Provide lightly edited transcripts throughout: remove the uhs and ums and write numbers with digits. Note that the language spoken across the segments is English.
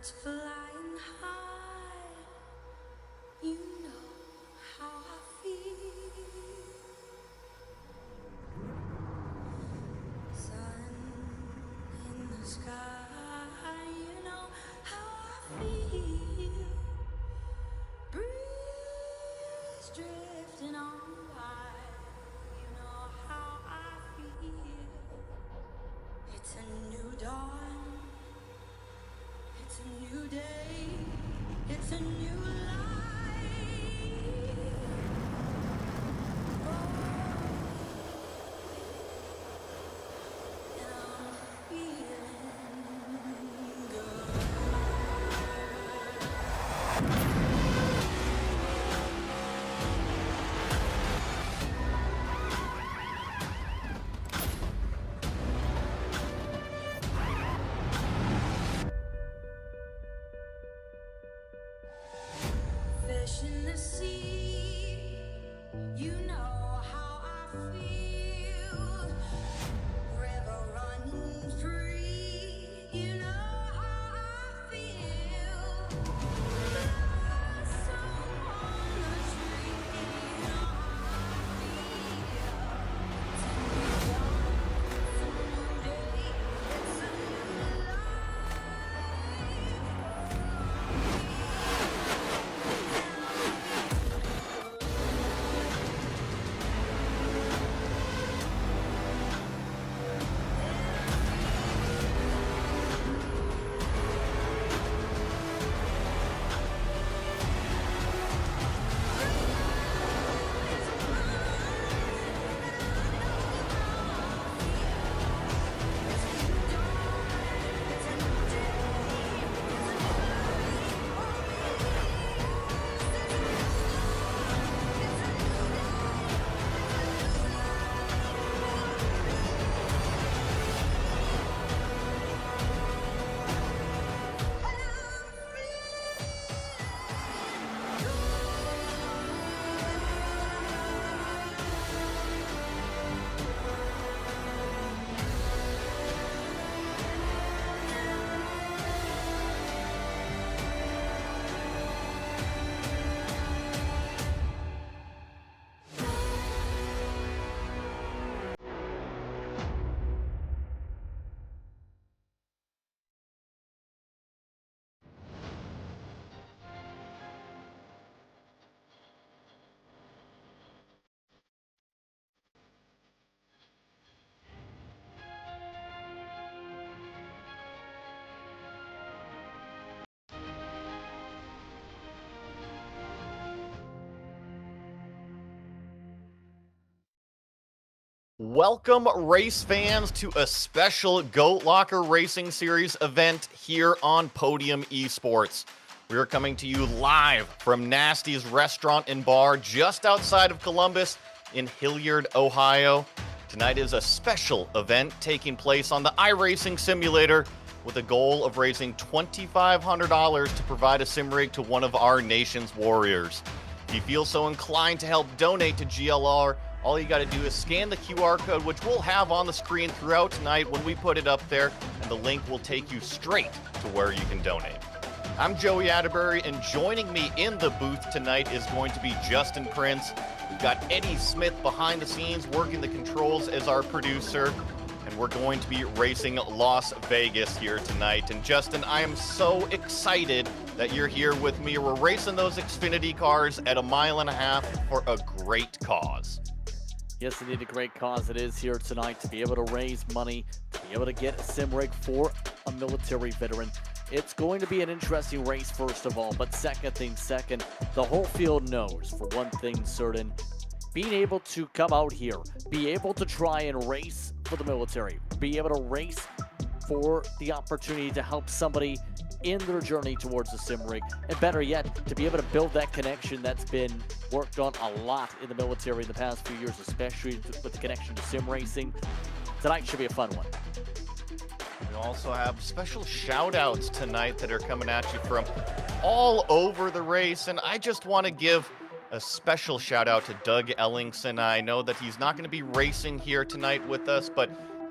birds flying high, you know how I feel. Sun in the sky, you know how I feel. Breeze drifting on by, you know how I feel. It's a new dawn, it's a new day, it's a new life. And I'm feeling good. Fish in the sea, you know how I feel. River running free, you know how I feel. Blossom on the tree, you know how I feel. It's a new dawn, it's a new day, it's a new life. Welcome, race fans, to a special Goat Locker Racing Series event here on Podium Esports. We are coming to you live from Nasty's Restaurant and Bar just outside of Columbus in Hilliard, Ohio. Tonight is a special event taking place on the iRacing Simulator with a goal of raising $2,500 to provide a sim rig to one of our nation's warriors. If you feel so inclined to help donate to GLR, all you got to do is scan the QR code, which we'll have on the screen throughout tonight when we put it up there, and the link will take you straight to where you can donate. I'm Joey Atterbury, and joining me in the booth tonight is going to be Justin Prince. We've got Eddie Smith behind the scenes working the controls as our producer, and we're going to be racing Las Vegas here tonight. And Justin, I am so excited that you're here with me. We're racing those Xfinity cars at 1.5 miles for a great cause. Yes, indeed, a great cause it is here tonight to be able to raise money, to be able to get a sim rig for a military veteran. It's going to be an interesting race, first of all, but second thing second, the whole field knows, for one thing certain, being able to come out here, be able to try and race for the military, be able to race for the opportunity to help somebody in their journey towards the sim rig, and better yet, to be able to build that connection that's been worked on a lot in the military in the past few years, especially with the connection to sim racing. Tonight should be a fun one. We also have special shout outs tonight that are coming at you from all over the race, and I just want to give a special shout out to Doug Ellingson. I know that he's not going to be racing here tonight with us, but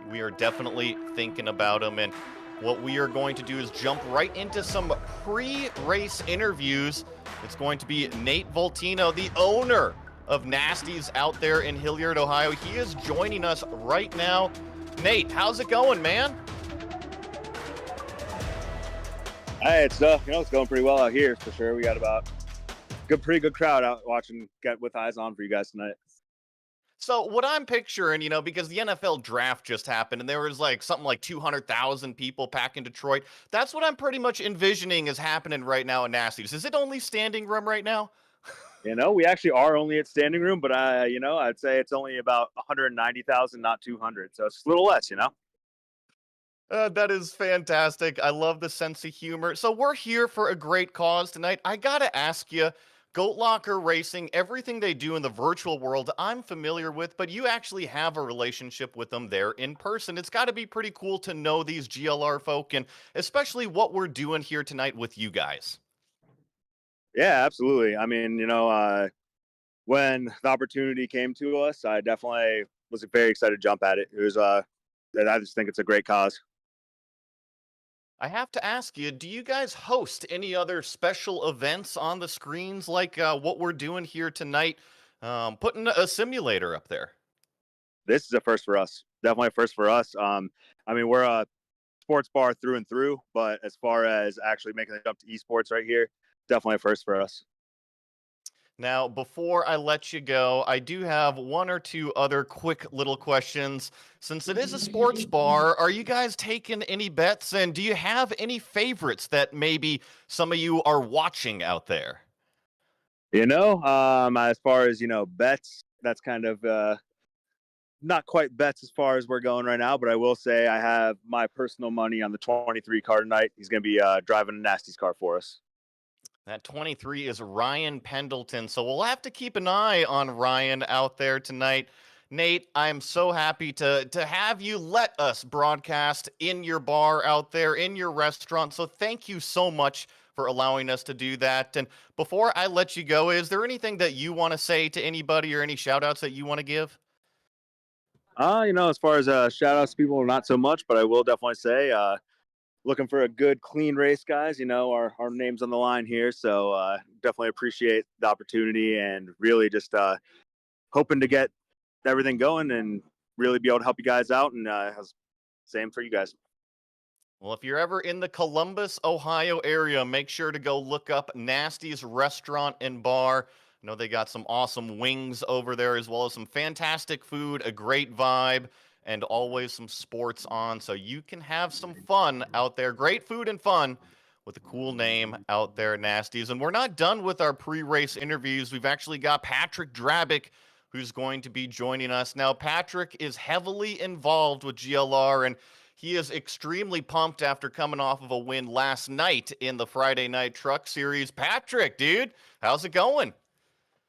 we are definitely thinking about him. And what we are going to do is jump right into some pre-race interviews. It's going to be Nate Voltino, the owner of Nasty's out there in Hilliard, Ohio. He is joining us right now. Nate, how's it going, man? Hey, it's going pretty well out here for sure. We got about pretty good crowd out watching, get with eyes on for you guys tonight. So what I'm picturing, because the NFL draft just happened and there was like something like 200,000 people packed in Detroit. That's what I'm pretty much envisioning is happening right now in Nasty's. Is it only standing room right now? We actually are only at standing room, but I'd say it's only about 190,000, not 200. So it's a little less. That is fantastic. I love the sense of humor. So we're here for a great cause tonight. I gotta ask you, Goat Locker Racing, everything they do in the virtual world, I'm familiar with, but you actually have a relationship with them there in person. It's got to be pretty cool to know these GLR folk, and especially what we're doing here tonight with you guys. Yeah, absolutely. I mean, when the opportunity came to us, I definitely was very excited to jump at it. I just think it's a great cause. I have to ask you, do you guys host any other special events on the screens like what we're doing here tonight? Putting a simulator up there. This is a first for us. Definitely a first for us. We're a sports bar through and through, but as far as actually making the jump to esports right here, definitely a first for us. Now, before I let you go, I do have one or two other quick little questions. Since it is a sports bar, are you guys taking any bets? And do you have any favorites that maybe some of you are watching out there? As far as, bets, that's kind of not quite bets as far as we're going right now, but I will say I have my personal money on the 23 car tonight. He's going to be driving a Nasty's car for us. That 23 is Ryan Pendleton. So we'll have to keep an eye on Ryan out there tonight. Nate, I'm so happy to have you let us broadcast in your bar out there, in your restaurant. So thank you so much for allowing us to do that. And before I let you go, is there anything that you want to say to anybody or any shout outs that you want to give? As far as shout outs to people, not so much, but I will definitely say, looking for a good, clean race, guys. Our name's on the line here. So definitely appreciate the opportunity and really just hoping to get everything going and really be able to help you guys out. And same for you guys. Well, if you're ever in the Columbus, Ohio area, make sure to go look up Nasty's Restaurant and Bar. I know they got some awesome wings over there, as well as some fantastic food, a great vibe, and always some sports on. So you can have some fun out there. Great food and fun with a cool name out there, Nasty's. And we're not done with our pre-race interviews. We've actually got Patrick Drabick, who's going to be joining us. Now, Patrick is heavily involved with GLR, and he is extremely pumped after coming off of a win last night in the Friday Night Truck Series. Patrick, dude, how's it going?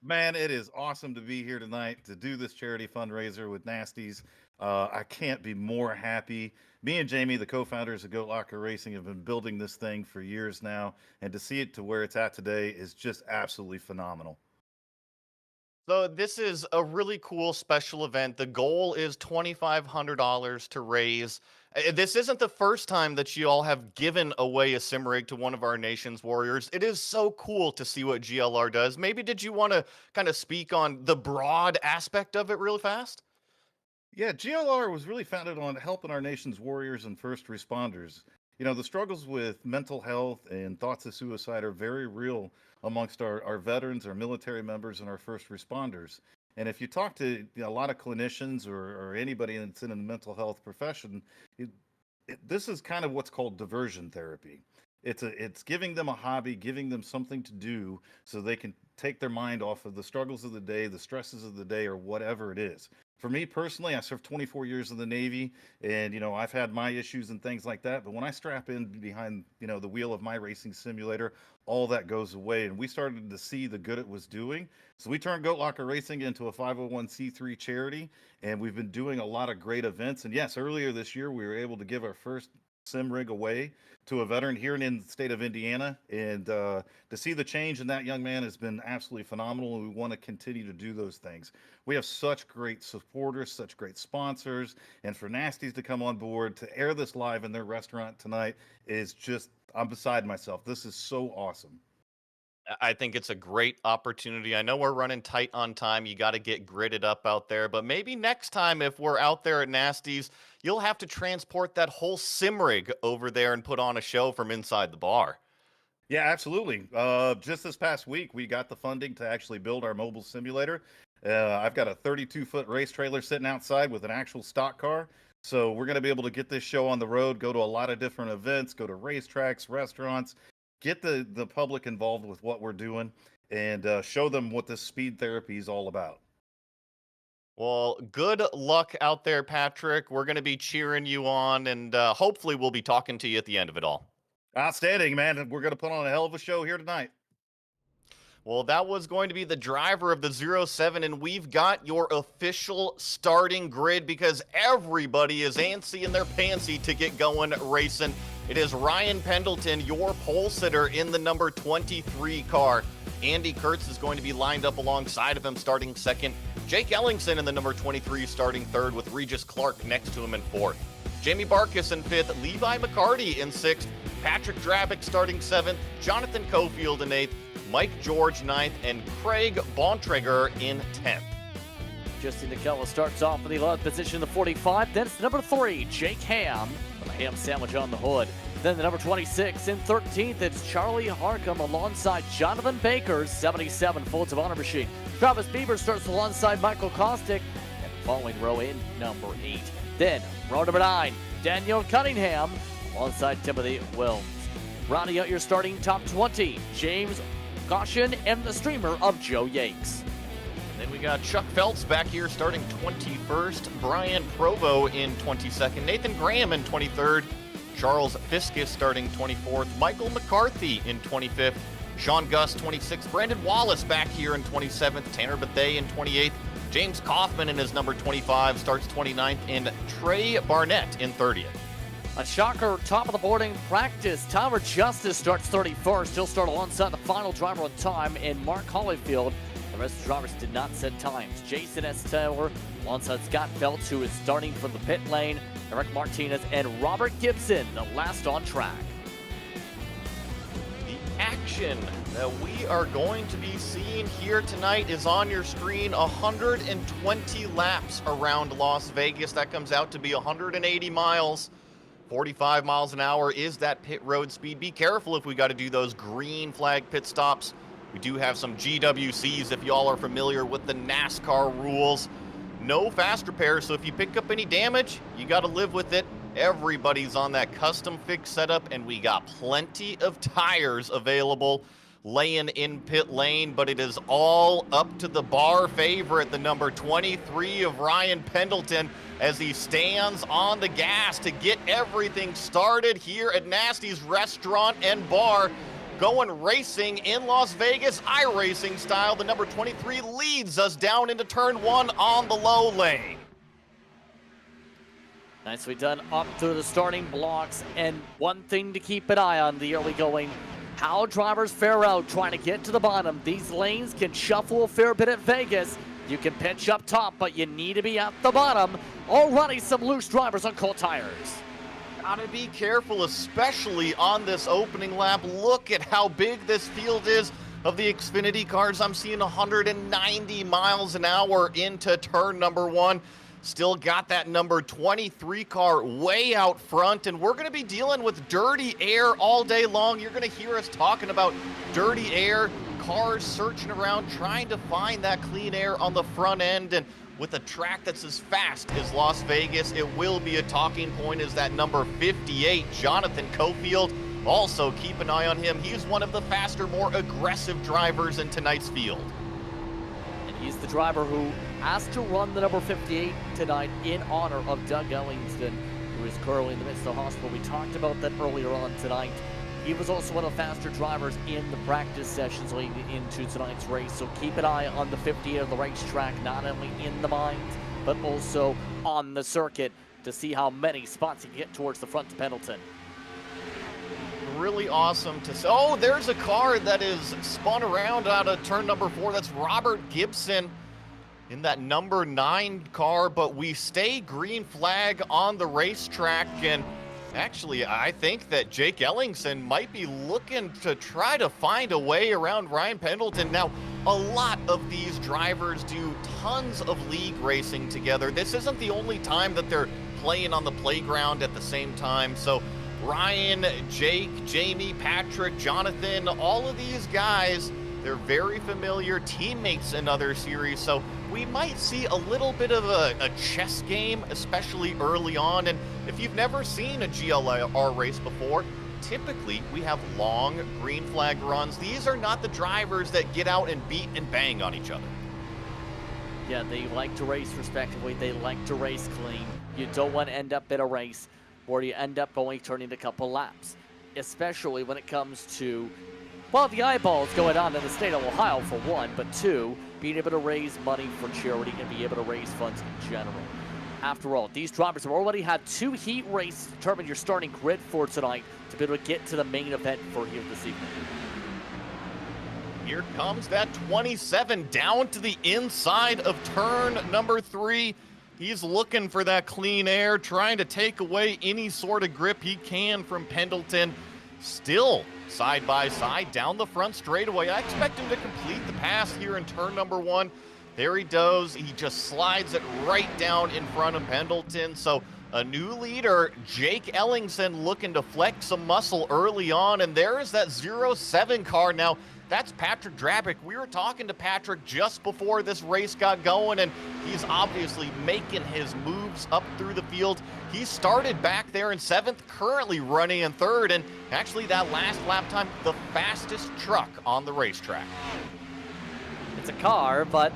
Man, it is awesome to be here tonight to do this charity fundraiser with Nasties. I can't be more happy. Me and Jamie, the co-founders of Goat Locker Racing, have been building this thing for years now, and to see it to where it's at today is just absolutely phenomenal. So this is a really cool special event. The goal is $2,500 to raise. This isn't the first time that you all have given away a sim rig to one of our nation's warriors. It is so cool to see what GLR does. Maybe did you want to kind of speak on the broad aspect of it real fast? Yeah, GLR was really founded on helping our nation's warriors and first responders. The struggles with mental health and thoughts of suicide are very real amongst our veterans, our military members, and our first responders. And if you talk to a lot of clinicians or anybody that's in the mental health profession, it, this is kind of what's called diversion therapy. It's giving them a hobby, giving them something to do so they can take their mind off of the struggles of the day, the stresses of the day, or whatever it is. For me personally, I served 24 years in the Navy, and I've had my issues and things like that. But when I strap in behind the wheel of my racing simulator, all that goes away, and we started to see the good it was doing. So we turned Goat Locker Racing into a 501c3 charity, and we've been doing a lot of great events. And yes, earlier this year we were able to give our first sim rig away to a veteran here in the state of Indiana. And to see the change in that young man has been absolutely phenomenal. And we want to continue to do those things. We have such great supporters, such great sponsors. And for Nasties to come on board to air this live in their restaurant tonight is just, I'm beside myself. This is so awesome. I think it's a great opportunity. I know we're running tight on time. You got to get gridded up out there, but maybe next time if we're out there at Nasty's, you'll have to transport that whole sim rig over there and put on a show from inside the bar. Yeah, absolutely. Just this past week, we got the funding to actually build our mobile simulator. I've got a 32-foot race trailer sitting outside with an actual stock car. So we're going to be able to get this show on the road, go to a lot of different events, go to racetracks, restaurants, get the public involved with what we're doing, and show them what this speed therapy is all about. Well, good luck out there, Patrick. We're going to be cheering you on, and hopefully we'll be talking to you at the end of it all. Outstanding, man. We're going to put on a hell of a show here tonight. Well, that was going to be the driver of the 07, and we've got your official starting grid because everybody is antsy in their pantsy to get going racing. It is Ryan Pendleton, your pole sitter in the number 23 car. Andy Kurtz is going to be lined up alongside of him starting second. Jake Ellingson in the number 23 starting third with Regis Clark next to him in fourth. Jamie Barkas in fifth, Levi McCarty in sixth, Patrick Drabick starting seventh, Jonathan Cofield in eighth, Mike George ninth, and Craig Bontrager in 10th. Justin Nicella starts off in the 11th position, the 45. Then it's the number 3, Jake Ham, with a ham sandwich on the hood. Then the number 26 in 13th, it's Charlie Harcum alongside Jonathan Baker's 77 Folds of Honor machine. Travis Bieber starts alongside Michael Kostick, and following row in number 8. Then row number 9, Daniel Cunningham alongside Timothy Wilms. Rounding out your starting top 20, James Goshen and the streamer of Joe Yanks. Then we got Chuck Phelps back here starting 21st, Brian Provo in 22nd, Nathan Graham in 23rd, Charles Fiskus starting 24th, Michael McCarthy in 25th, Sean Gus 26th, Brandon Wallace back here in 27th, Tanner Bethay in 28th, James Kaufman in his number 25 starts 29th, and Trey Barnett in 30th. A shocker, top of the boarding practice. Tyler Justice starts 31st. He'll start alongside the final driver on time, and Mark Holyfield. The rest of the drivers did not set times. Jason S. Taylor alongside Scott Phelps, who is starting from the pit lane. Eric Martinez and Robert Gibson, the last on track. The action that we are going to be seeing here tonight is on your screen. 120 laps around Las Vegas. That comes out to be 180 miles. 45 miles an hour is that pit road speed. Be careful if we got to do those green flag pit stops. We do have some GWCs if y'all are familiar with the NASCAR rules. No fast repair, so if you pick up any damage, you got to live with it. Everybody's on that custom fix setup, and we got plenty of tires available laying in pit lane, but it is all up to the bar favorite, the number 23 of Ryan Pendleton, as he stands on the gas to get everything started here at Nasty's Restaurant and Bar. Going racing in Las Vegas, iRacing style. The number 23 leads us down into turn 1 on the low lane. Nicely done up through the starting blocks. And one thing to keep an eye on the early going, how drivers fare out trying to get to the bottom. These lanes can shuffle a fair bit at Vegas. You can pitch up top, but you need to be at the bottom. Already some loose drivers on cold tires. Gotta be careful, especially on this opening lap. Look at how big this field is of the Xfinity cars. I'm seeing 190 miles an hour into turn number 1. Still got that number 23 car way out front, and we're going to be dealing with dirty air all day long. You're going to hear us talking about dirty air, cars searching around, trying to find that clean air on the front end. And with a track that's as fast as Las Vegas, it will be a talking point as that number 58, Jonathan Cofield. Also, keep an eye on him. He's one of the faster, more aggressive drivers in tonight's field. And he's the driver who has to run the number 58 tonight in honor of Doug Ellingston, who is currently in the midst of the hospital. We talked about that earlier on tonight. He was also one of the faster drivers in the practice sessions leading into tonight's race. So keep an eye on the 58 of the racetrack, not only in the mines, but also on the circuit to see how many spots he can get towards the front to Pendleton. really awesome to see. Oh, there's a car that is spun around out of turn number 4. That's Robert Gibson in that number 9 car, but we stay green flag on the racetrack. And actually, I think that Jake Ellingson might be looking to try to find a way around Ryan Pendleton. Now, a lot of these drivers do tons of league racing together. This isn't the only time that they're playing on the playground at the same time. So Ryan, Jake, Jamie, Patrick, Jonathan, all of these guys, they're very familiar teammates in other series. So we might see a little bit of a chess game, especially early on. And if you've never seen a GLR race before, typically we have long green flag runs. These are not the drivers that get out and beat and bang on each other. Yeah, they like to race respectively. They like to race clean. You don't want to end up in a race where you end up only turning a couple laps, especially when it comes to, well, the eyeballs going on in the state of Ohio for one, but two, being able to raise money for charity and be able to raise funds in general. After all, these drivers have already had 2 heat races to determine your starting grid for tonight to be able to get to the main event for here this evening. Here comes that 27 down to the inside of turn number 3. He's looking for that clean air, trying to take away any sort of grip he can from Pendleton. Still side by side down the front straightaway. I expect him to complete the pass here in turn number 1. There he goes. He just slides it right down in front of Pendleton. So a new leader, Jake Ellingson, looking to flex some muscle early on. And there is that 07 car. Now, that's Patrick Drabick. We were talking to Patrick just before this race got going, and he's obviously making his moves up through the field. He started back there in 7th, currently running in 3rd, and actually that last lap time, the fastest truck on the racetrack. It's a car, but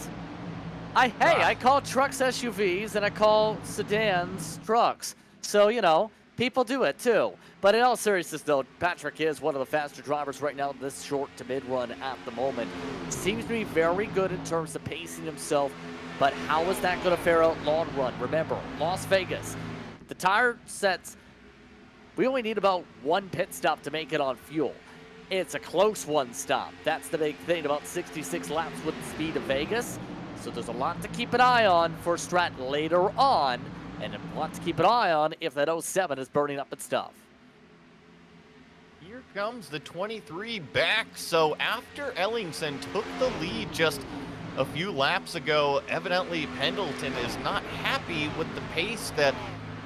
I call trucks SUVs and I call sedans trucks. So, you know, people do it too. But in all seriousness, though, Patrick is one of the faster drivers right now this short to mid-run at the moment. Seems to be very good in terms of pacing himself, but how is that going to fare out long run? Remember, Las Vegas, the tire sets, we only need about 1 pit stop to make it on fuel. It's a close 1 stop. That's the big thing about 66 laps with the speed of Vegas. So there's a lot to keep an eye on for Stratton later on, and a lot to keep an eye on if that 07 is burning up its stuff. Here comes the 23 back. So after Ellingson took the lead just a few laps ago, evidently Pendleton is not happy with the pace that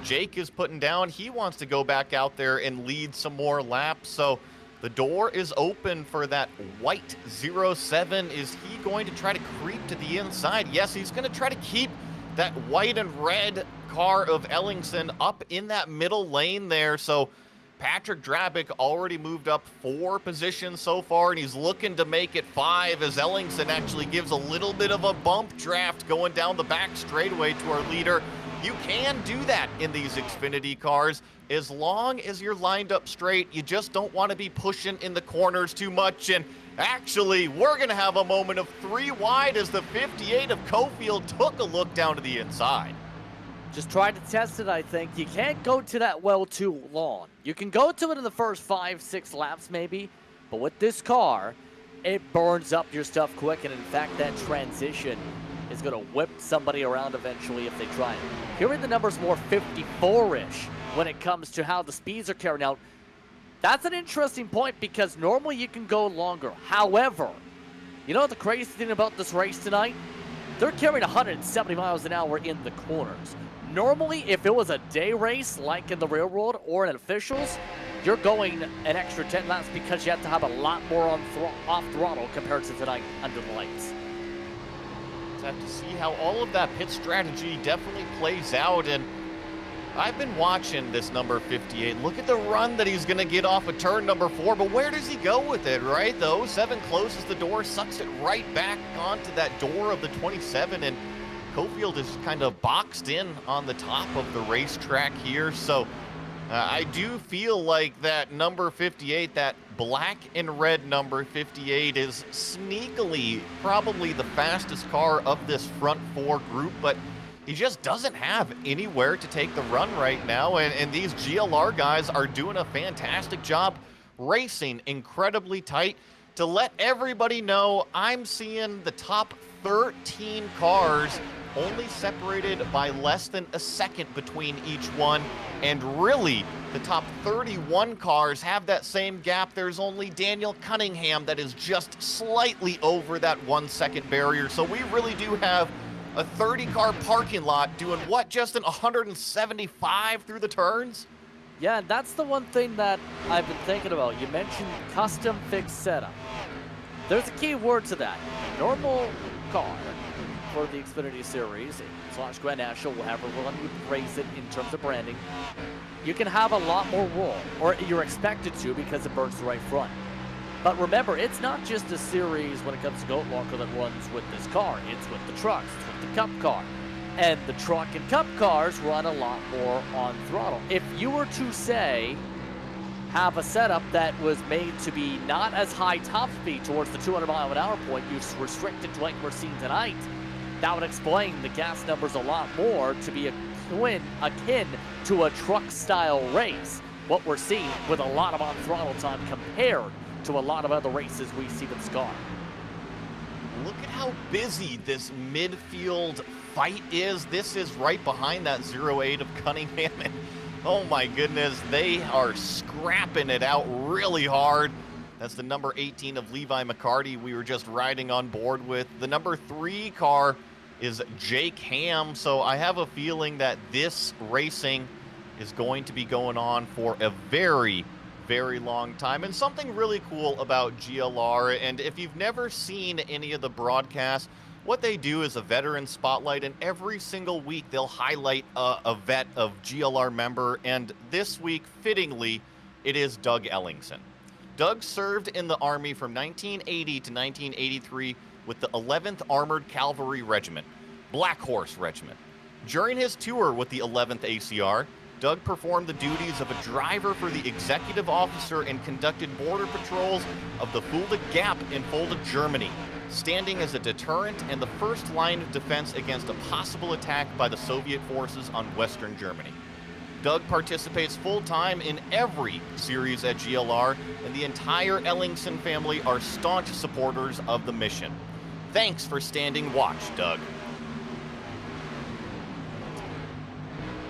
Jake is putting down. He wants to go back out there and lead some more laps. So the door is open for that white 07. Is he going to try to creep to the inside? Yes, he's going to try to keep that white and red car of Ellingson up in that middle lane there. So Patrick Drabick already moved up 4 positions so far, and he's looking to make it 5 as Ellingson actually gives a little bit of a bump draft going down the back straightaway to our leader. You can do that in these Xfinity cars as long as you're lined up straight. You just don't want to be pushing in the corners too much. And actually, we're going to have a moment of 3 wide as the 58 of Cofield took a look down to the inside. Just trying to test it, I think. You can't go to that well too long. You can go to it in the first 5-6 laps maybe, but with this car, it burns up your stuff quick, and in fact, that transition is going to whip somebody around eventually if they try it. Here are the numbers more 54-ish when it comes to how the speeds are carried out. That's an interesting point because normally you can go longer. However, you know the crazy thing about this race tonight? They're carrying 170 miles an hour in the corners. Normally, if it was a day race, like in the railroad or in officials, you're going an extra 10 laps because you have to have a lot more on off throttle compared to tonight under the lights. Have to see how all of that pit strategy definitely plays out. And I've been watching this number 58. Look at the run that he's going to get off of turn number 4, but where does he go with it, right? The 07 closes the door, sucks it right back onto that door of the 27, and Cofield is kind of boxed in on the top of the racetrack here. So I do feel like that number 58, that black and red number 58, is sneakily probably the fastest car of this front 4 group, but he just doesn't have anywhere to take the run right now. And these GLR guys are doing a fantastic job racing incredibly tight. To let everybody know, I'm seeing the top 13 cars only separated by less than a second between each one, and really the top 31 cars have that same gap. There's only Daniel Cunningham that is just slightly over that 1 second barrier. So we really do have a 30-car parking lot doing what, Justin, 175 through the turns? Yeah, and that's the one thing that I've been thinking about. You mentioned custom fixed setup. There's a key word to that. Normal car for the Xfinity Series / Grand National, however one you praise it in terms of branding, you can have a lot more roll, or you're expected to because it burns the right front. But remember, it's not just a series when it comes to Goat Walker that runs with this car. It's with the trucks, it's with the Cup car. And the truck and Cup cars run a lot more on throttle. If you were to, say, have a setup that was made to be not as high top speed towards the 200-mile-an-hour point, you restrict it to like we're seeing tonight, that would explain the gas numbers a lot more to be akin to a truck-style race. What we're seeing with a lot of on-throttle time compared to a lot of other races we see with this car. Look at how busy this midfield fight is. This is right behind that 08 of Cunningham. And oh my goodness, they are scrapping it out really hard. That's the number 18 of Levi McCarty we were just riding on board with. The number 3 car is Jake Ham. So I have a feeling that this racing is going to be going on for a very, very long time. And something really cool about GLR, and if you've never seen any of the broadcasts, what they do is a veteran spotlight, and every single week they'll highlight a vet of GLR member, and this week, fittingly, it is Doug Ellingson. Doug served in the Army from 1980 to 1983 with the 11th Armored Cavalry Regiment, Black Horse Regiment. During his tour with the 11th ACR, Doug performed the duties of a driver for the executive officer and conducted border patrols of the Fulda Gap in Fulda, Germany, standing as a deterrent and the first line of defense against a possible attack by the Soviet forces on Western Germany. Doug participates full-time in every series at GLR, and the entire Ellingson family are staunch supporters of the mission. Thanks for standing watch, Doug.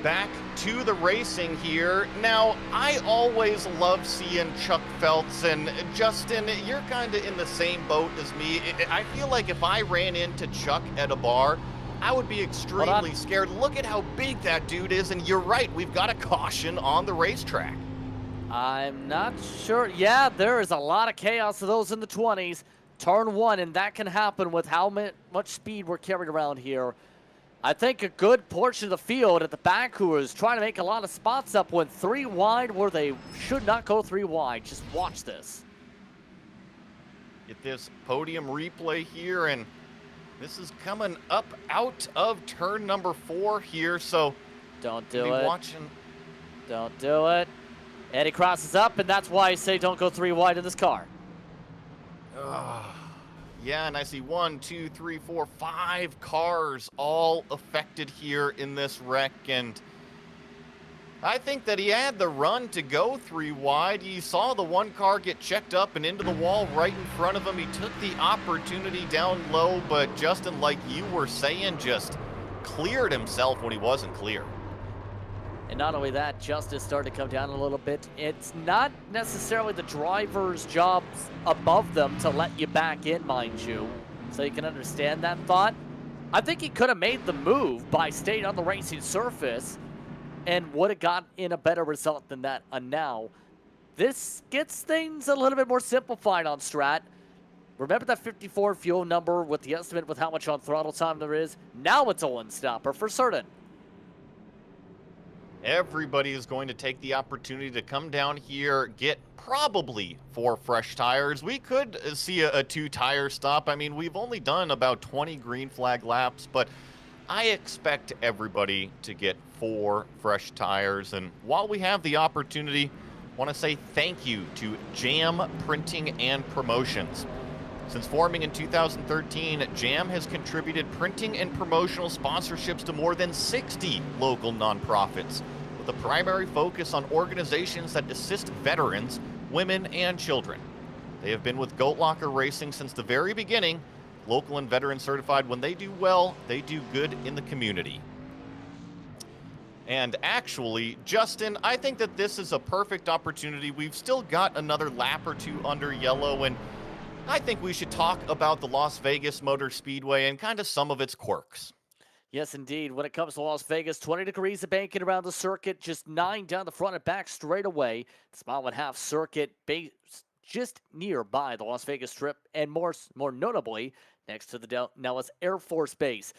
Back to the racing here. Now, I always love seeing Chuck Feltz, and Justin, you're kind of in the same boat as me. I feel like if I ran into Chuck at a bar, I would be extremely scared. Look at how big that dude is, and you're right, we've got a caution on the racetrack. I'm not sure. Yeah, there is a lot of chaos of those in the 20s. Turn 1, and that can happen with how much speed we're carrying around here. I think a good portion of the field at the back who is trying to make a lot of spots up went 3 wide where they should not go 3 wide. Just watch this. Get this podium replay here, and this is coming up out of turn number 4 here, so don't do it. Watching. Don't do it. Eddie crosses up, and that's why I say don't go 3 wide in this car. Yeah, and I see 1, 2, 3, 4, 5 cars all affected here in this wreck, and I think that he had the run to go 3 wide. You saw the one car get checked up and into the wall right in front of him. He took the opportunity down low, but Justin, like you were saying, just cleared himself when he wasn't clear. And not only that, justice started to come down a little bit. It's not necessarily the driver's job above them to let you back in, mind you. So you can understand that thought. I think he could have made the move by staying on the racing surface and would have got in a better result than that. And now, this gets things a little bit more simplified on Strat. Remember that 54 fuel number with the estimate with how much on throttle time there is? Now it's a one-stopper for certain. Everybody is going to take the opportunity to come down here, get probably 4 fresh tires. We could see a 2-tire stop. I mean, we've only done about 20 green flag laps, but I expect everybody to get 4 fresh tires. And while we have the opportunity, I want to say thank you to Jam Printing and Promotions. Since forming in 2013, Jam has contributed printing and promotional sponsorships to more than 60 local nonprofits, with a primary focus on organizations that assist veterans women, and children. They have been with Goat Locker Racing since the very beginning. Local and veteran certified. When they do well, they do good in the community. And actually, Justin, I think that this is a perfect opportunity. We've still got another lap or two under yellow, and I think we should talk about the Las Vegas Motor Speedway and kind of some of its quirks. Yes, indeed. When it comes to Las Vegas, 20 degrees of banking around the circuit, just 9 down the front and back straight away. It's mile and a half circuit just nearby the Las Vegas Strip, and more notably, next to the Nellis Air Force Base.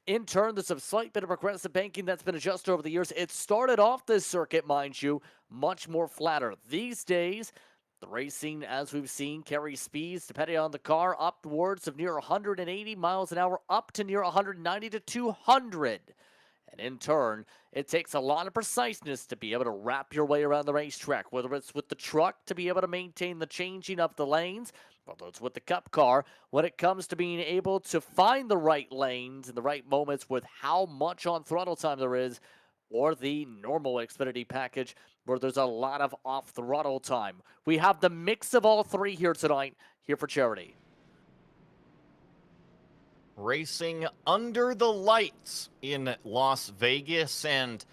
In turn, there's a slight bit of progressive banking that's been adjusted over the years. It started off this circuit, mind you, much more flatter. These days, the racing, as we've seen, carries speeds, depending on the car, upwards of near 180 miles an hour, up to near 190 to 200. And in turn, it takes a lot of preciseness to be able to wrap your way around the racetrack, whether it's with the truck to be able to maintain the changing of the lanes, whether it's with the cup car, when it comes to being able to find the right lanes and the right moments with how much on throttle time there is, or the normal Xfinity package where there's a lot of off-throttle time. We have the mix of all three here tonight, here for charity. Racing under the lights in Las Vegas, and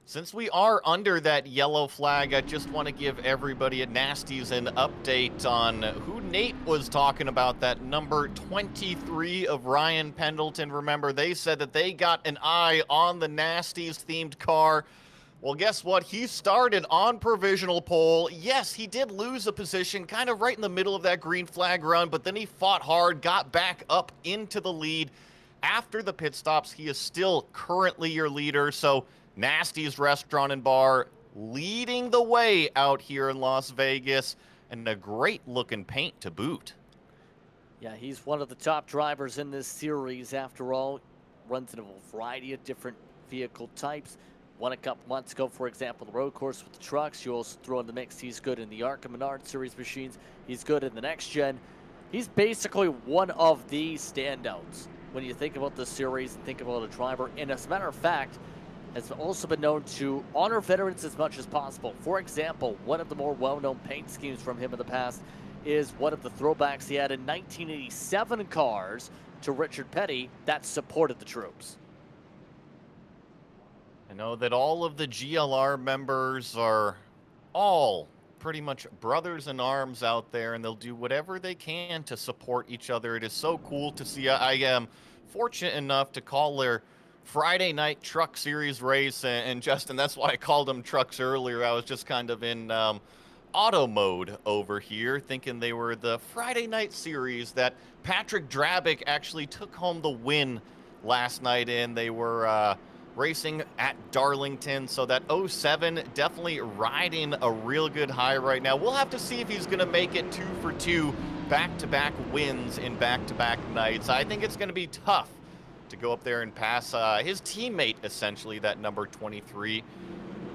since we are under that yellow flag, I just want to give everybody at Nasty's an update on who Nate was talking about, that number 23 of Ryan Pendleton. Remember, they said that they got an eye on the Nasty's themed car. Well, guess what? He started on provisional pole. Yes, he did lose a position kind of right in the middle of that green flag run, but then he fought hard, got back up into the lead. After the pit stops, he is still currently your leader, so Nasty's Restaurant and Bar leading the way out here in Las Vegas, and a great looking paint to boot. Yeah, he's one of the top drivers in this series after all. Runs in a variety of different vehicle types. Won a couple months ago, for example, the road course with the trucks. You also throw in the mix. He's good in the ARCA Menard Series machines. He's good in the next gen. He's basically one of the standouts when you think about the series and think about a driver. And as a matter of fact, has also been known to honor veterans as much as possible. For example, one of the more well-known paint schemes from him in the past is one of the throwbacks he had in 1987 cars to Richard Petty that supported the troops. I know that all of the GLR members are all pretty much brothers in arms out there, and they'll do whatever they can to support each other. It is so cool to see. I am fortunate enough to call their Friday night truck series race, and Justin, that's why I called them trucks earlier. I was just kind of in auto mode over here, thinking they were the Friday night series that Patrick Drabick actually took home the win last night in. They were racing at Darlington, so that 07 definitely riding a real good high right now. We'll have to see if he's going to make it 2 for 2 back-to-back wins in back-to-back nights. I think it's going to be tough to go up there and pass his teammate, essentially, that number 23.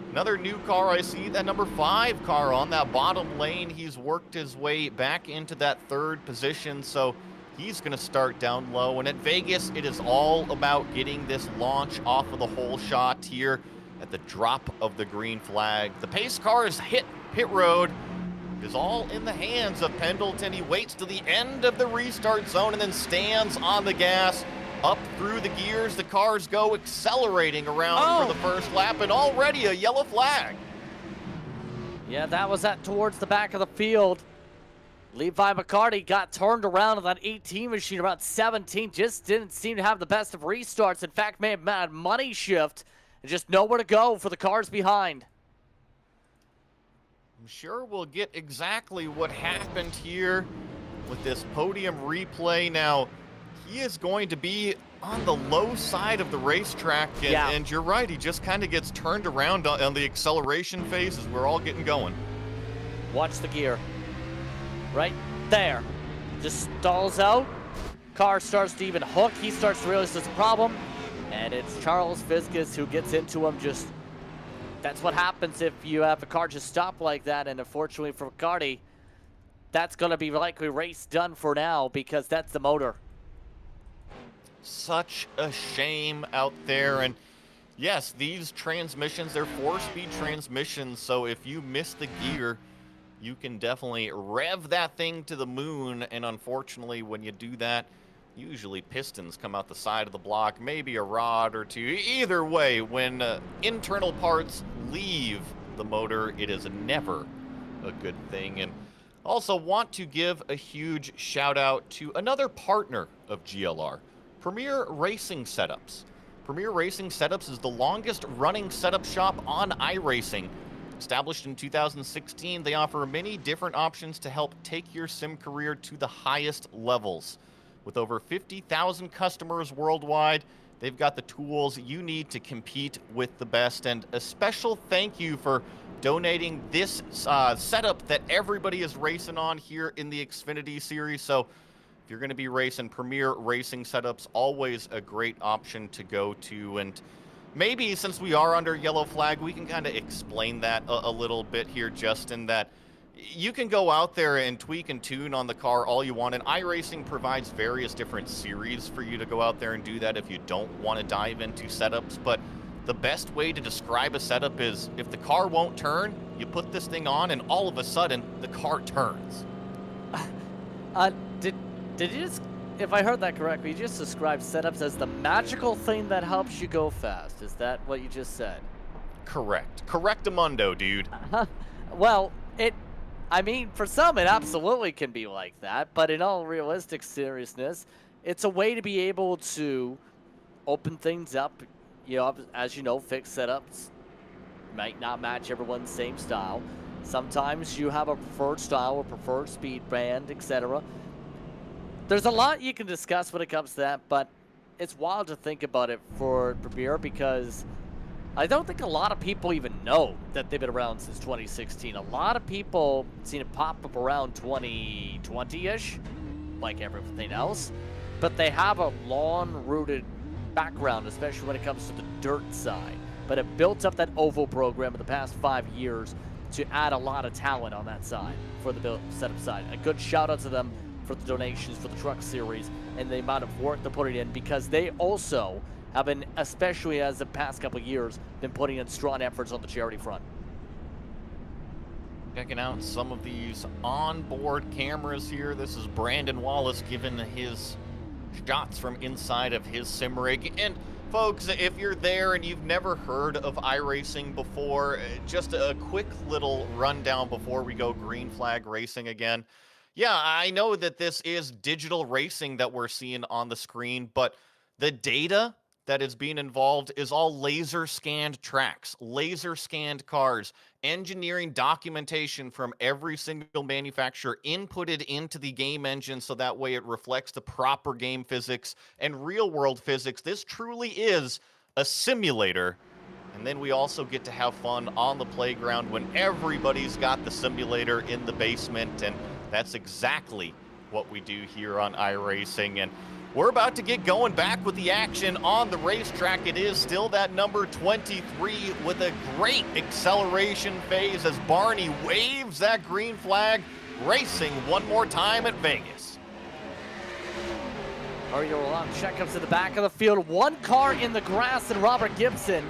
Another new car I see, that number 5 car on that bottom lane. He's worked his way back into that third position, so he's going to start down low. And at Vegas, it is all about getting this launch off of the hole shot here at the drop of the green flag. The pace car has hit pit road. It is all in the hands of Pendleton. He waits to the end of the restart zone and then stands on the gas. Up through the gears, the cars go accelerating around for the first lap, and already a yellow flag. Yeah, that was towards the back of the field. Levi McCarty got turned around on that 18 machine around 17. Just didn't seem to have the best of restarts. In fact, may have had money shift and just nowhere to go for the cars behind. I'm sure we'll get exactly what happened here with this podium replay. Now, he is going to be on the low side of the racetrack, and you're right, he just kind of gets turned around on the acceleration phase as we're all getting going. Watch the gear. Right there. Just stalls out. Car starts to even hook. He starts to realize there's a problem, and it's Charles Viscus who gets into him. Just that's what happens if you have a car just stop like that, and unfortunately for McCarty, that's going to be likely race done for now because that's the motor. Such a shame out there. And yes, these transmissions, they're 4-speed transmissions, so if you miss the gear, you can definitely rev that thing to the moon, and unfortunately, when you do that, usually pistons come out the side of the block, maybe a rod or two. Either way, when internal parts leave the motor, it is never a good thing. And also want to give a huge shout out to another partner of GLR, Premier Racing Setups. Premier Racing Setups is the longest running setup shop on iRacing. Established in 2016, they offer many different options to help take your sim career to the highest levels. With over 50,000 customers worldwide, they've got the tools you need to compete with the best. And a special thank you for donating this setup that everybody is racing on here in the Xfinity series. So if you're going to be racing, Premier Racing Setups, always a great option to go to. And maybe since we are under yellow flag, we can kind of explain that a little bit here, Justin, that you can go out there and tweak and tune on the car all you want, and iRacing provides various different series for you to go out there and do that if you don't want to dive into setups. But the best way to describe a setup is if the car won't turn, you put this thing on, and all of a sudden, the car turns. Did you just, if I heard that correctly, you just described setups as the magical thing that helps you go fast. Is that what you just said? Correct. Correctamundo, dude. Well, I mean, for some, it absolutely can be like that, but in all realistic seriousness, it's a way to be able to open things up, as you know, fixed setups might not match everyone's same style. Sometimes you have a preferred style or preferred speed band, etc. There's a lot you can discuss when it comes to that, but it's wild to think about it for Premier because I don't think a lot of people even know that they've been around since 2016. A lot of people seen it pop up around 2020-ish, like everything else, but they have a long-rooted background, especially when it comes to the dirt side. But it built up that oval program in the past 5 years to add a lot of talent on that side for the setup side. A good shout out to them for the donations for the truck series and the amount of work they're putting in, because they also have been, especially as the past couple of years, been putting in strong efforts on the charity front. Checking out some of these onboard cameras here. This is Brandon Wallace giving his shots from inside of his sim rig. And folks, if you're there and you've never heard of iRacing before, just a quick little rundown before we go green flag racing again. Yeah, I know that this is digital racing that we're seeing on the screen, but the data that is being involved is all laser scanned tracks, laser scanned cars, engineering documentation from every single manufacturer inputted into the game engine so that way it reflects the proper game physics and real world physics. This truly is a simulator. And then we also get to have fun on the playground when everybody's got the simulator in the basement, and that's exactly what we do here on iRacing. And we're about to get going back with the action on the racetrack. It is still that number 23 with a great acceleration phase as Barney waves that green flag, racing one more time at Vegas. Mario Rolland checkups to the back of the field. One car in the grass and Robert Gibson.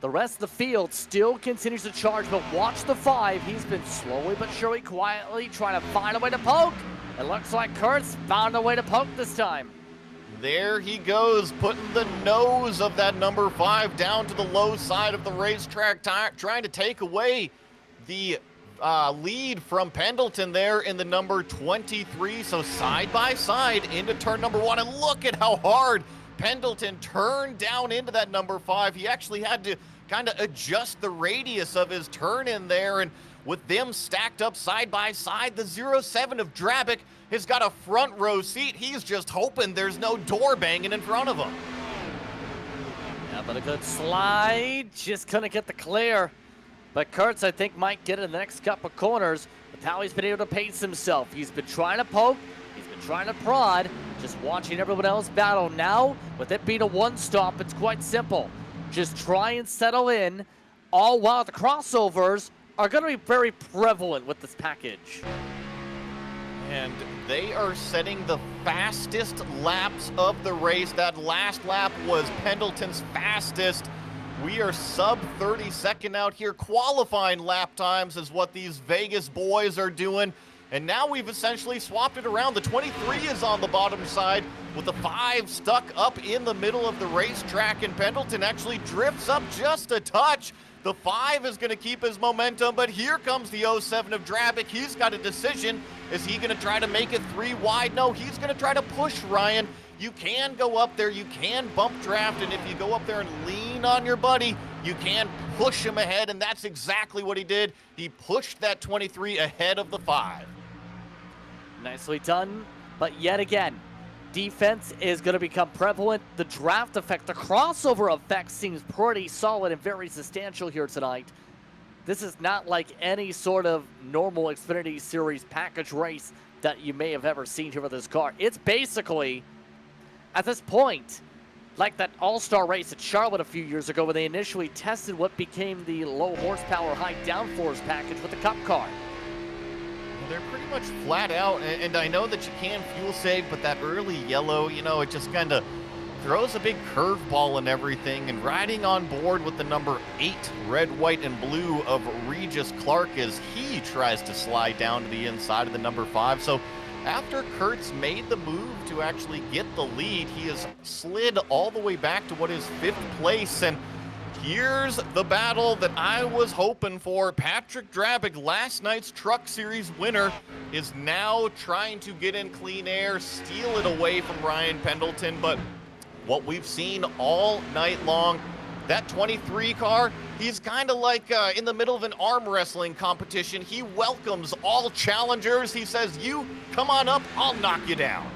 The rest of the field still continues to charge, but watch the 5. He's been slowly but surely, quietly trying to find a way to poke. It looks like Kurt's found a way to poke this time. There he goes, putting the nose of that number 5 down to the low side of the racetrack, trying to take away the lead from Pendleton there in the number 23. So side by side into turn number 1, and look at how hard Pendleton turned down into that number 5. He actually had to kind of adjust the radius of his turn in there, and with them stacked up side by side, the 07 of Drabick has got a front row seat. He's just hoping there's no door banging in front of him. Yeah, but a good slide, just couldn't get the clear. But Kurtz, I think, might get it in the next couple corners with how he's been able to pace himself. He's been trying to poke, he's been trying to prod, just watching everyone else battle. Now, with it being a one-stop, it's quite simple. Just try and settle in, all while the crossovers are going to be very prevalent with this package. And they are setting the fastest laps of the race. That last lap was Pendleton's fastest. We are sub 30-second out here. Qualifying lap times is what these Vegas boys are doing. And now we've essentially swapped it around. The 23 is on the bottom side with the 5 stuck up in the middle of the racetrack, and Pendleton actually drifts up just a touch. The 5 is going to keep his momentum, but here comes the 07 of Drabick. He's got a decision. Is he going to try to make it 3 wide? No, he's going to try to push Ryan. You can go up there, you can bump draft, and if you go up there and lean on your buddy, you can push him ahead, and that's exactly what he did. He pushed that 23 ahead of the 5. Nicely done, but yet again, defense is going to become prevalent. The draft effect, the crossover effect seems pretty solid and very substantial here tonight. This is not like any sort of normal Xfinity Series package race that you may have ever seen here with this car. It's basically, at this point, like that all-star race at Charlotte a few years ago when they initially tested what became the low horsepower, high downforce package with the Cup car. They're pretty much flat out, and I know that you can fuel save, but that early yellow, you know, it just kind of throws a big curveball and everything, and riding on board with the number 8 red, white, and blue of Regis Clark as he tries to slide down to the inside of the number 5. So after Kurtz made the move to actually get the lead, he has slid all the way back to what is 5th place, and here's the battle that I was hoping for. Patrick Drabick, last night's Truck Series winner, is now trying to get in clean air, steal it away from Ryan Pendleton, but what we've seen all night long, that 23 car, he's kind of like in the middle of an arm wrestling competition. He welcomes all challengers. He says, you come on up, I'll knock you down.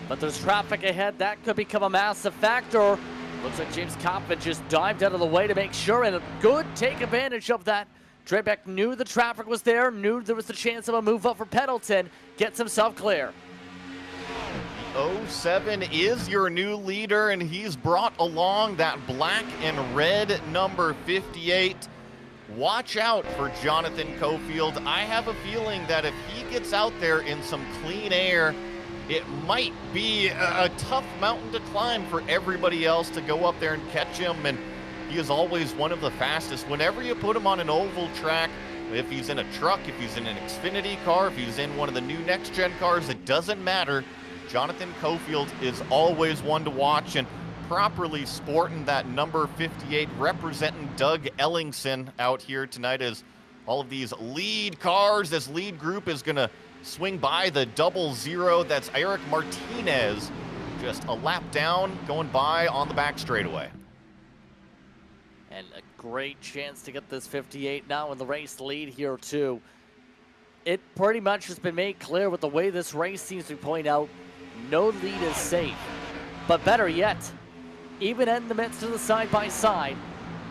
But there's traffic ahead. That could become a massive factor. Looks like James Coffin just dived out of the way to make sure, and a good take advantage of that. Drabeck knew the traffic was there, knew there was the chance of a move up for Pendleton, gets himself clear. 07 is your new leader, and he's brought along that black and red number 58. Watch out for Jonathan Cofield. I have a feeling that if he gets out there in some clean air, it might be a tough mountain to climb for everybody else to go up there and catch him, and he is always one of the fastest. Whenever you put him on an oval track, if he's in a truck, if he's in an Xfinity car, if he's in one of the new next-gen cars, it doesn't matter. Jonathan Cofield is always one to watch, and properly sporting that number 58, representing Doug Ellingson out here tonight as all of these lead cars, this lead group is going to swing by the 00. That's Eric Martinez, just a lap down, going by on the back straightaway. And a great chance to get this 58 now in the race lead here too. It pretty much has been made clear with the way this race seems to point out, no lead is safe. But better yet, even in the midst of the side-by-side,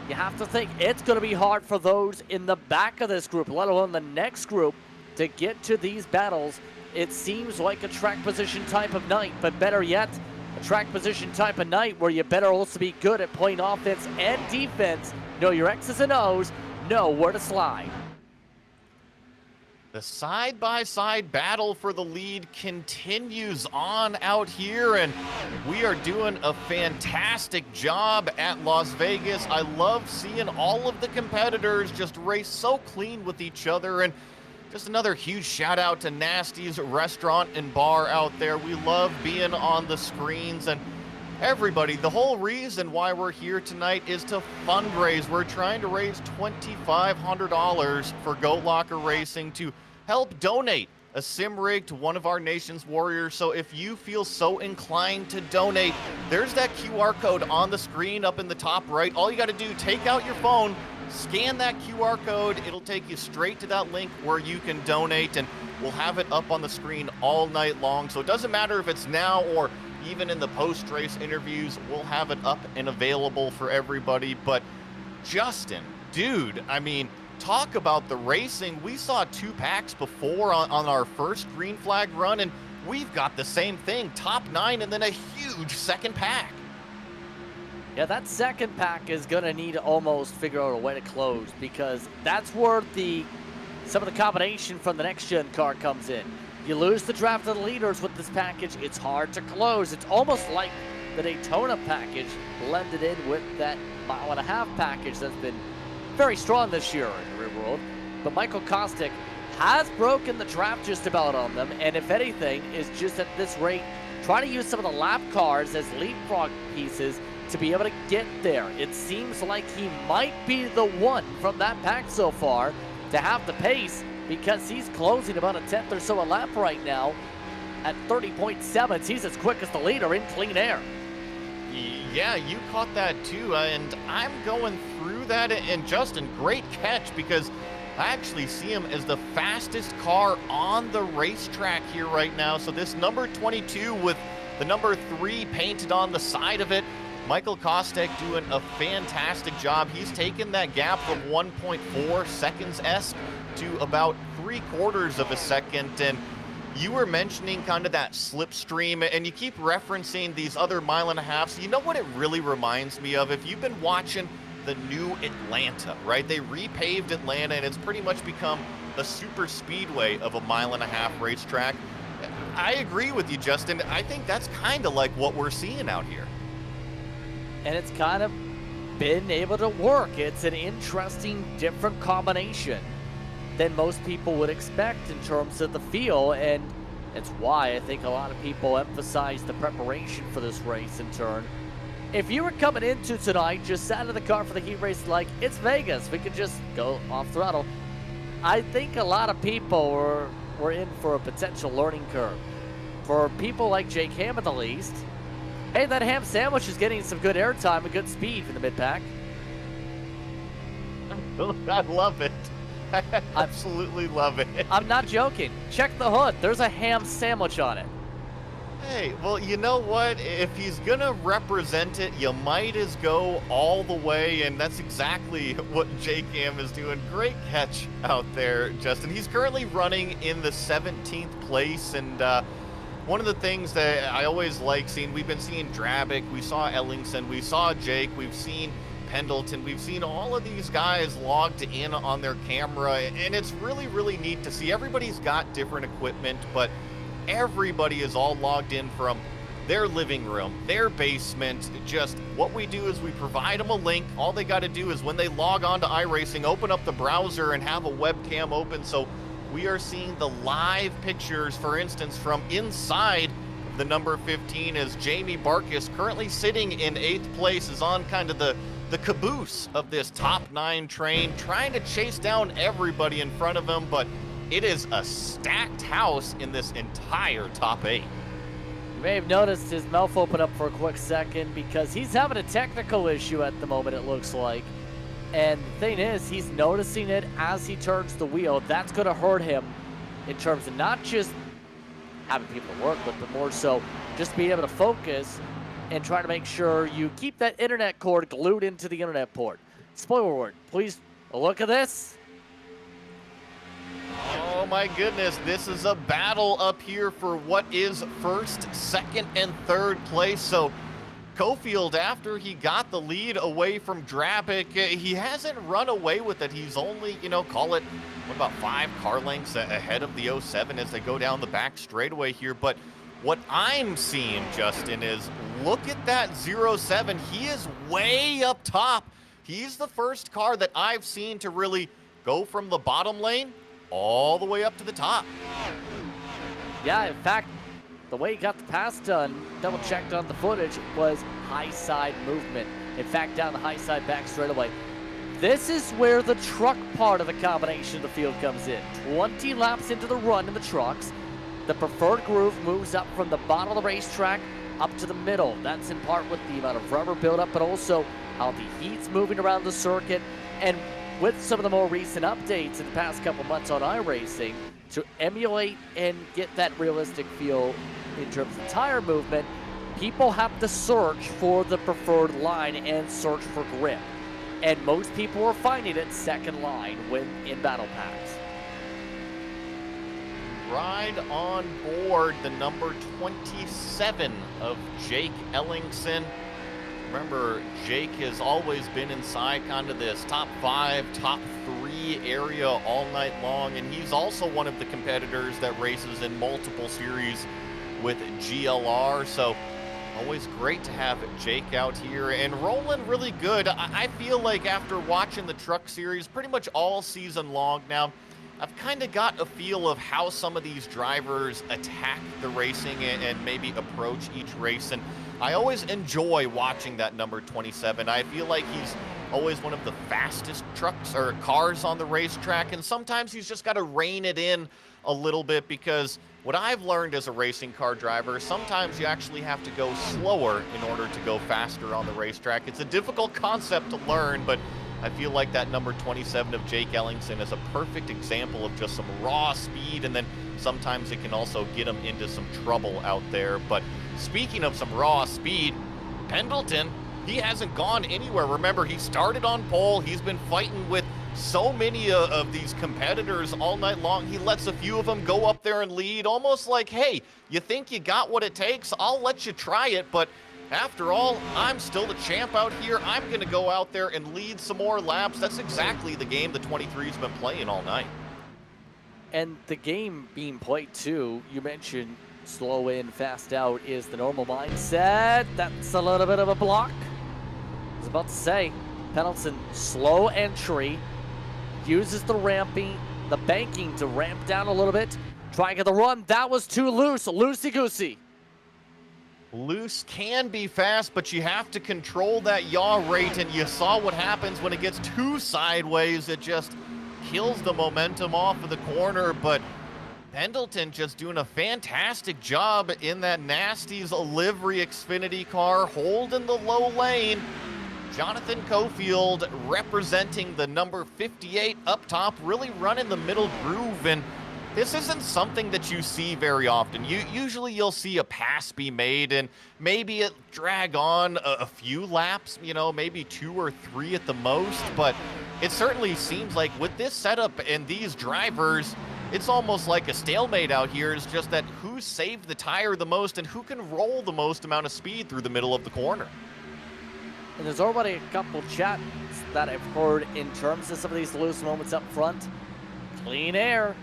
you have to think it's going to be hard for those in the back of this group, let alone the next group, to get to these battles. It seems like a track position type of night, but better yet, a track position type of night where you better also be good at playing offense and defense, know your X's and O's, know where to slide. The side-by-side battle for the lead continues on out here, and we are doing a fantastic job at Las Vegas. I love seeing all of the competitors just race so clean with each other, and just another huge shout out to Nasty's Restaurant and Bar out there. We love being on the screens, and everybody, the whole reason why we're here tonight is to fundraise. We're trying to raise $2,500 for Goat Locker Racing to help donate a sim rig to one of our nation's warriors. So if you feel so inclined to donate, there's that QR code on the screen up in the top right. All you got to do, take out your phone, scan that QR code. It'll take you straight to that link where you can donate, and we'll have it up on the screen all night long. So it doesn't matter if it's now or even in the post-race interviews, we'll have it up and available for everybody. But Justin, dude, I mean, talk about the racing. We saw 2 packs before on our first green flag run, and we've got the same thing, top 9 and then a huge second pack. Yeah, that second pack is going to need to almost figure out a way to close, because that's where some of the combination from the next-gen car comes in. You lose the draft of the leaders with this package, it's hard to close. It's almost like the Daytona package blended in with that mile-and-a-half package that's been very strong this year in the real world. But Michael Kostick has broken the trap just about on them, and if anything, is just at this rate trying to use some of the lap cars as leapfrog pieces to be able to get there. It seems like he might be the one from that pack so far to have the pace, because he's closing about a 10th or so a lap right now at 30.7. He's as quick as the leader in clean air. Yeah, you caught that too, and I'm going through that, and Justin, great catch, because I actually see him as the fastest car on the racetrack here right now. So this number 22 with the number 3 painted on the side of it, Michael Kostick doing a fantastic job. He's taken that gap from 1.4 seconds-esque to about 3/4 of a second. And you were mentioning kind of that slipstream, and you keep referencing these other mile-and-a-halves. You know what it really reminds me of? If you've been watching the new Atlanta, right? They repaved Atlanta, and it's pretty much become a super speedway of a mile-and-a-half racetrack. I agree with you, Justin. I think that's kind of like what we're seeing out here. And it's kind of been able to work. It's an interesting, different combination than most people would expect in terms of the feel, and it's why I think a lot of people emphasize the preparation for this race in turn. If you were coming into tonight, just sat in the car for the heat race like, it's Vegas, we could just go off throttle, I think a lot of people were in for a potential learning curve. For people like Jake Ham at the least, hey, that ham sandwich is getting some good airtime and good speed from the mid-pack. I love it. I absolutely love it. I'm not joking. Check the hood. There's a ham sandwich on it. Hey, well, you know what? If he's going to represent it, you might as go all the way, and that's exactly what Jake Ham is doing. Great catch out there, Justin. He's currently running in the 17th place, and one of the things that I always like seeing, we've been seeing Drabick, we saw Ellingson, we saw Jake, we've seen Pendleton, we've seen all of these guys logged in on their camera, and it's really, really neat to see. Everybody's got different equipment, but everybody is all logged in from their living room, their basement. Just what we do is we provide them a link. All they got to do is when they log on to iRacing, open up the browser and have a webcam open. So we are seeing the live pictures, for instance, from inside the number 15, as Jamie Barkas, currently sitting in 8th place, is on kind of the caboose of this top 9 train, trying to chase down everybody in front of him, but it is a stacked house in this entire top 8. You may have noticed his mouth open up for a quick second because he's having a technical issue at the moment, it looks like. And the thing is, he's noticing it as he turns the wheel. That's going to hurt him in terms of not just having people to work with, but more so just being able to focus and trying to make sure you keep that internet cord glued into the internet port. Spoiler word, please look at this. Oh my goodness, this is a battle up here for what is first, second, and third place. So Cofield, after he got the lead away from Drabick, he hasn't run away with it. He's only, call it, what, about 5 car lengths ahead of the 07 as they go down the back straightaway here. But what I'm seeing, Justin, is look at that 07. He is way up top. He's the first car that I've seen to really go from the bottom lane all the way up to the top. Yeah, in fact, the way he got the pass done, double checked on the footage, was high side movement. In fact, down the high side back straightaway. This is where the truck part of the combination of the field comes in. 20 laps into the run in the trucks. The preferred groove moves up from the bottom of the racetrack up to the middle. That's in part with the amount of rubber buildup, but also how the heat's moving around the circuit. And with some of the more recent updates in the past couple months on iRacing, to emulate and get that realistic feel in terms of tire movement, people have to search for the preferred line and search for grip. And most people are finding it second line when in battle packs. Ride on board the number 27 of Jake Ellingson. Remember, Jake has always been inside kind of this top 5, top 3 area all night long, and he's also one of the competitors that races in multiple series with GLR. So Always great to have Jake out here and rolling really good. I feel like after watching the Truck Series pretty much all season long now, I've kind of got a feel of how some of these drivers attack the racing and maybe approach each race. And I always enjoy watching that number 27. I feel like he's always one of the fastest trucks or cars on the racetrack. And sometimes he's just got to rein it in a little bit, because what I've learned as a racing car driver, sometimes you actually have to go slower in order to go faster on the racetrack. It's a difficult concept to learn, but I feel like that number 27 of Jake Ellingson is a perfect example of just some raw speed, and then sometimes it can also get him into some trouble out there. But speaking of some raw speed, Pendleton, he hasn't gone anywhere. Remember, he started on pole. He's been fighting with so many of these competitors all night long. He lets a few of them go up there and lead, almost like, hey, you think you got what it takes? I'll let you try it, but after all, I'm still the champ out here. I'm going to go out there and lead some more laps. That's exactly the game the 23's been playing all night. And the game being played too, you mentioned slow in, fast out is the normal mindset. That's a little bit of a block. I was about to say, Pendleton, slow entry, uses the banking to ramp down a little bit. Trying to get the run. That was too loose. Loosey-goosey. Loose can be fast, but you have to control that yaw rate, and you saw what happens when it gets too sideways. It just kills the momentum off of the corner, but Pendleton just doing a fantastic job in that Nasty's livery Xfinity car, holding the low lane. Jonathan Cofield representing the number 58 up top, really running the middle groove, and this isn't something that you see very often. Usually you'll see a pass be made and maybe it drag on a few laps, you know, maybe 2 or 3 at the most, but it certainly seems like with this setup and these drivers, it's almost like a stalemate out here. It's just that who saved the tire the most and who can roll the most amount of speed through the middle of the corner. And there's already a couple chats that I've heard in terms of some of these loose moments up front. Clean air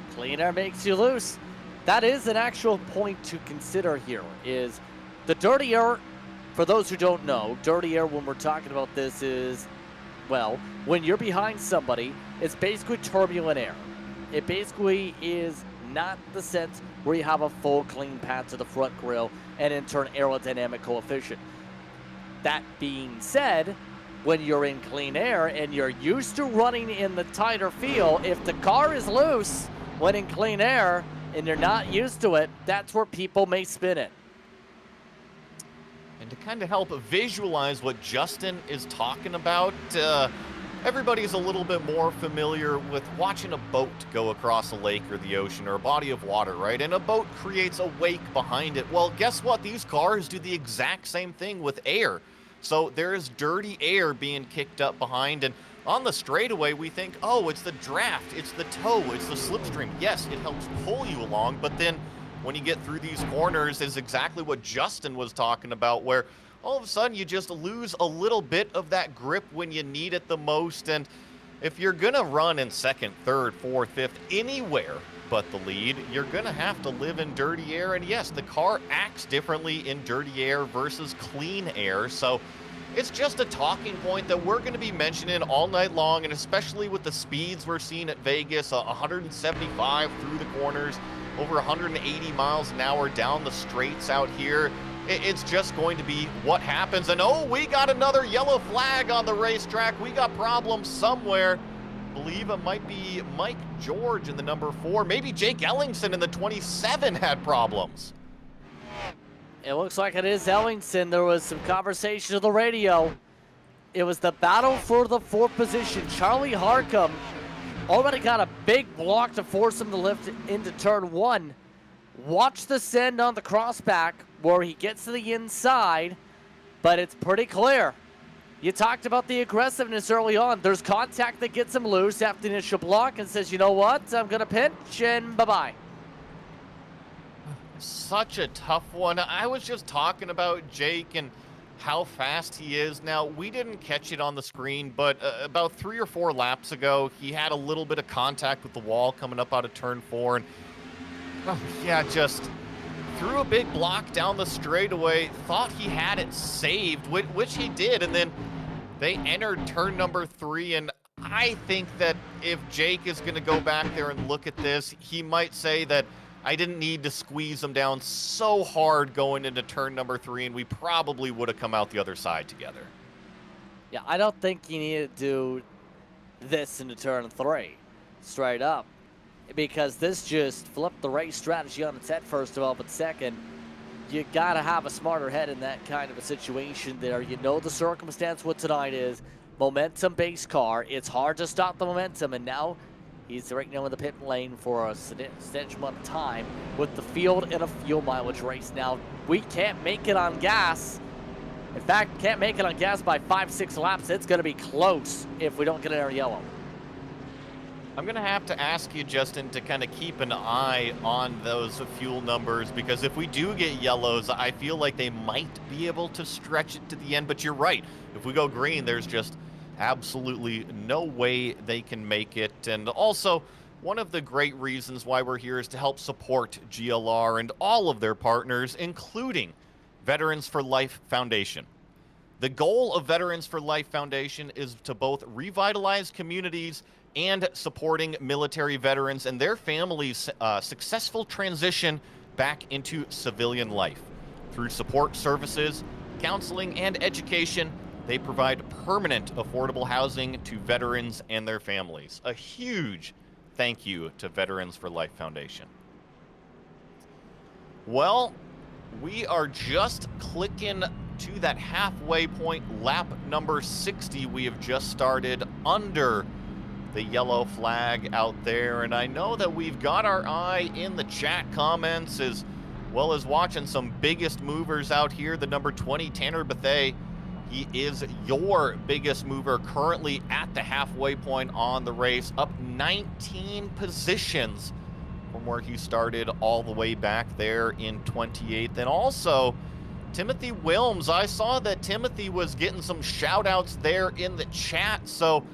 makes you loose. That is an actual point to consider here, is the dirty air. For those who don't know, dirty air when we're talking about this is, well, when you're behind somebody, it's basically turbulent air. It basically is not the sense where you have a full clean path to the front grille and in turn aerodynamic coefficient. That being said, when you're in clean air and you're used to running in the tighter field, if the car is loose when in clean air and you're not used to it, that's where people may spin it. And to kind of help visualize what Justin is talking about, everybody's a little bit more familiar with watching a boat go across a lake or the ocean or a body of water, right? And a boat creates a wake behind it. Well, guess what? These cars do the exact same thing with air. So there is dirty air being kicked up behind, and on the straightaway we think, oh, it's the draft, it's the tow, it's the slipstream. Yes, it helps pull you along, but then when you get through these corners is exactly what Justin was talking about, where all of a sudden you just lose a little bit of that grip when you need it the most. And if you're gonna run in second, third, fourth, fifth, anywhere but the lead, you're gonna have to live in dirty air. And yes, the car acts differently in dirty air versus clean air. So it's just a talking point that we're gonna be mentioning all night long, and especially with the speeds we're seeing at Vegas, 175 through the corners, over 180 miles an hour down the straights out here. It's just going to be what happens. And oh, we got another yellow flag on the racetrack. We got problems somewhere. Believe it might be Mike George in the number 4. Maybe Jake Ellingson in the 27 had problems. It looks like it is Ellingson. There was some conversation on the radio. It was the battle for the 4th position. Charlie Harcum already got a big block to force him to lift into turn 1. Watch the send on the crossback where he gets to the inside, but it's pretty clear. You talked about the aggressiveness early on. There's contact that gets him loose after the initial block and says, you know what, I'm going to pinch and bye-bye. Such a tough one. I was just talking about Jake and how fast he is. Now, we didn't catch it on the screen, but about 3 or 4 laps ago, he had a little bit of contact with the wall coming up out of turn 4. And yeah, just threw a big block down the straightaway, thought he had it saved, which he did, and then they entered turn number 3, and I think that if Jake is going to go back there and look at this, he might say that I didn't need to squeeze him down so hard going into turn number 3, and we probably would have come out the other side together. Yeah, I don't think you need to do this into turn 3, straight up, because this just flipped the race strategy on its head, first of all, but second, you got to have a smarter head in that kind of a situation there. You know the circumstance what tonight is, momentum-based car. It's hard to stop the momentum, and now he's right now in the pit lane for a substantial amount of time with the field in a fuel mileage race. Now, we can't make it on gas. In fact, can't make it on gas by 5-6 laps. It's going to be close if we don't get in our yellow. I'm going to have to ask you, Justin, to kind of keep an eye on those fuel numbers, because if we do get yellows, I feel like they might be able to stretch it to the end. But you're right. If we go green, there's just absolutely no way they can make it. And also, one of the great reasons why we're here is to help support GLR and all of their partners, including Veterans for Life Foundation. The goal of Veterans for Life Foundation is to both revitalize communities and supporting military veterans and their families' successful transition back into civilian life. Through support services, counseling, and education, they provide permanent affordable housing to veterans and their families. A huge thank you to Veterans for Life Foundation. Well, we are just clicking to that halfway point, lap number 60. We have just started under the yellow flag out there, and I know that we've got our eye in the chat comments as well as watching some biggest movers out here. The number 20, Tanner Bethea, he is your biggest mover currently at the halfway point on the race, up 19 positions from where he started all the way back there in 28th. And also, Timothy Wilms, I saw that Timothy was getting some shout outs there in the chat, so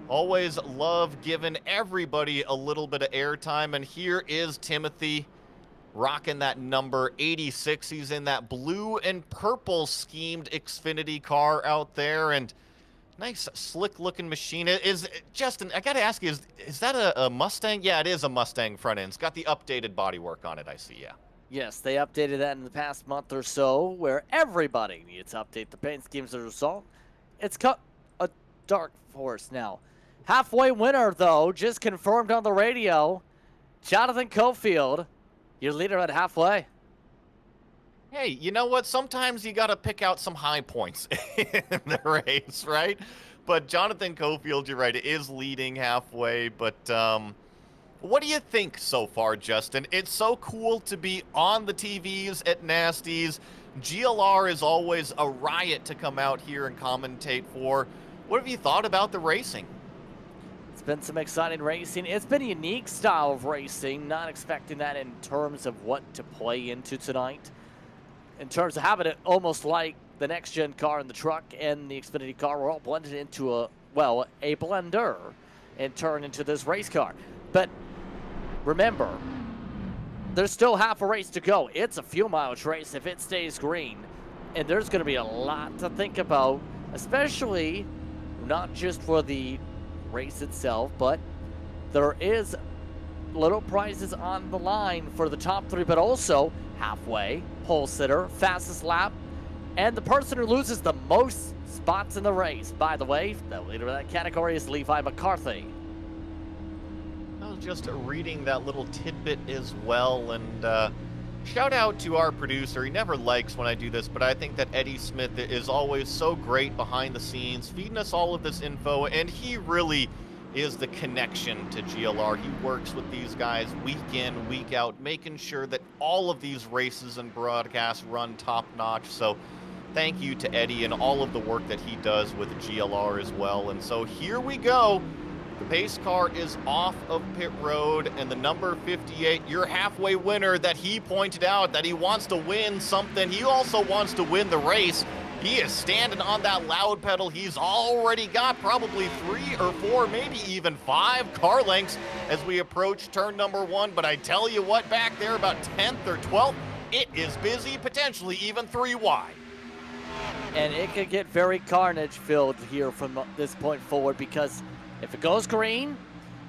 always love giving everybody a little bit of airtime. And here is Timothy rocking that number 86. He's in that blue and purple schemed Xfinity car out there, and nice slick looking machine. Is Justin, I gotta ask you, is that a Mustang? Yeah, it is a Mustang front end. It's got the updated bodywork on it, I see. Yeah. Yes, they updated that in the past month or so, where everybody needs to update the paint schemes as a result. It's cut a dark horse now. Halfway winner, though, just confirmed on the radio. Jonathan Cofield, your leader at halfway. Hey, you know what? Sometimes you got to pick out some high points in the race, right? But Jonathan Cofield, you're right, is leading halfway. But what do you think so far, Justin? It's so cool to be on the TVs at Nasty's. GLR is always a riot to come out here and commentate for. What have you thought about the racing? It's been some exciting racing. It's been a unique style of racing, not expecting that in terms of what to play into tonight. In terms of having it almost like the next-gen car and the truck and the Xfinity car were all blended into a blender and turned into this race car. But remember, there's still half a race to go. It's a fuel mileage race if it stays green. And there's going to be a lot to think about, especially not just for the race itself, but there is little prizes on the line for the top 3, but also halfway, pole sitter, fastest lap, and the person who loses the most spots in the race. By the way, the leader of that category is Levi McCarthy. I was just reading that little tidbit as well, and shout out to our producer. He never likes when I do this, but I think that Eddie Smith is always so great behind the scenes, feeding us all of this info, and he really is the connection to GLR. He works with these guys week in, week out, making sure that all of these races and broadcasts run top-notch. So thank you to Eddie and all of the work that he does with GLR as well. And so here we go. The pace car is off of pit road, and the number 58, your halfway winner that he pointed out that he wants to win something. He also wants to win the race. He is standing on that loud pedal. He's already got probably 3 or 4, maybe even 5 car lengths as we approach turn number 1. But I tell you what, back there about 10th or 12th, it is busy, potentially even 3 wide. And it could get very carnage-filled here from this point forward, because if it goes green,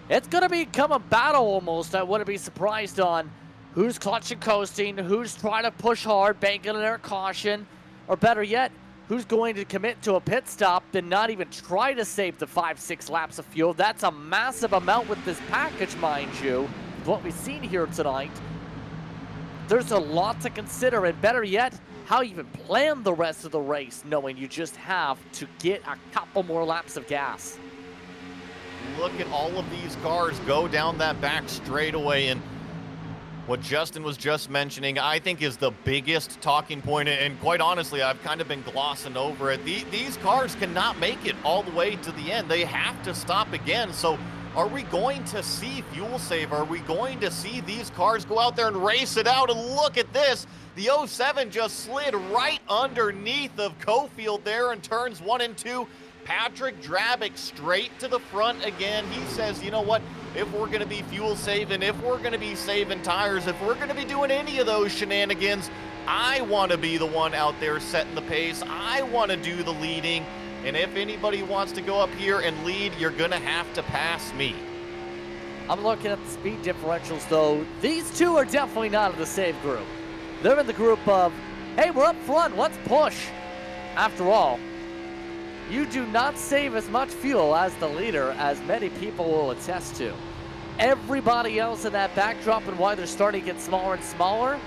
it's going to become a battle almost. I wouldn't be surprised on who's clutch and coasting, who's trying to push hard, banking on their caution, or better yet, who's going to commit to a pit stop and not even try to save the 5-6 laps of fuel. That's a massive amount with this package, mind you, what we've seen here tonight. There's a lot to consider, and better yet, how you even plan the rest of the race, knowing you just have to get a couple more laps of gas. Look at all of these cars go down that back straightaway, and what Justin was just mentioning, I think is the biggest talking point, and quite honestly, I've kind of been glossing over it. These cars cannot make it all the way to the end. They have to stop again, so are we going to see fuel save? Are we going to see these cars go out there and race it out? And look at this. The 07 just slid right underneath of Cofield there in turns 1 and 2. Patrick Drabick straight to the front again. He says, you know what? If we're going to be fuel saving, if we're going to be saving tires, if we're going to be doing any of those shenanigans, I want to be the one out there setting the pace. I want to do the leading. And if anybody wants to go up here and lead, you're going to have to pass me. I'm looking at the speed differentials, though. These two are definitely not in the same group. They're in the group of, hey, we're up front, let's push. After all, you do not save as much fuel as the leader, as many people will attest to. Everybody else in that backdrop, and why they're starting to get smaller and smaller,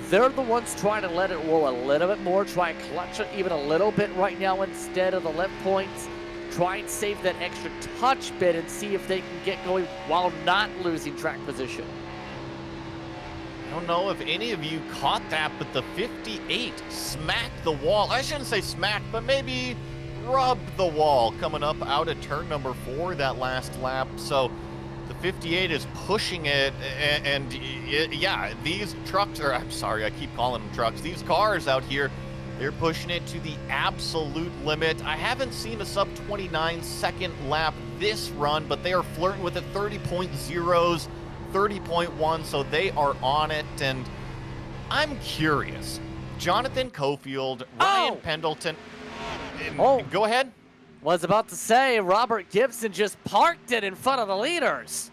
they're the ones trying to let it roll a little bit more, try and clutch it even a little bit right now instead of the left points. Try and save that extra touch bit and see if they can get going while not losing track position. I don't know if any of you caught that, but the 58 smacked the wall. I shouldn't say smacked, but maybe rubbed the wall coming up out of turn number 4 that last lap. So the 58 is pushing it, and yeah, these trucks, or I'm sorry, I keep calling them trucks, these cars out here, they're pushing it to the absolute limit. I haven't seen a sub 29 second lap this run, but they are flirting with it, 30.0s, 30.1, so they are on it, and I'm curious. Jonathan Cofield, Ryan Pendleton, go ahead. Was about to say, Robert Gibson just parked it in front of the leaders.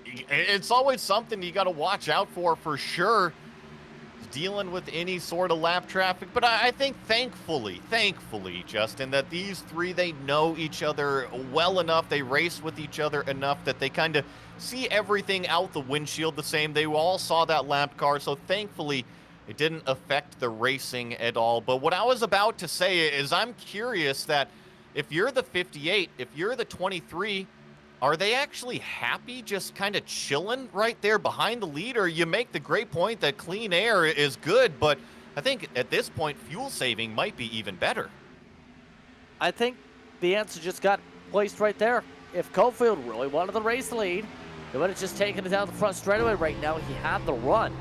It's always something you got to watch out for sure, dealing with any sort of lap traffic. But I think thankfully, Justin, that these three, they know each other well enough. They race with each other enough that they kind of see everything out the windshield the same. They all saw that lap car, so thankfully it didn't affect the racing at all. But what I was about to say is I'm curious that if you're the 58, if you're the 23, are they actually happy just kind of chilling right there behind the leader? You make the great point that clean air is good, but I think at this point, fuel saving might be even better. I think the answer just got placed right there. If Cofield really wanted the race lead, he would have just taken it down the front straightaway right now. He had the run.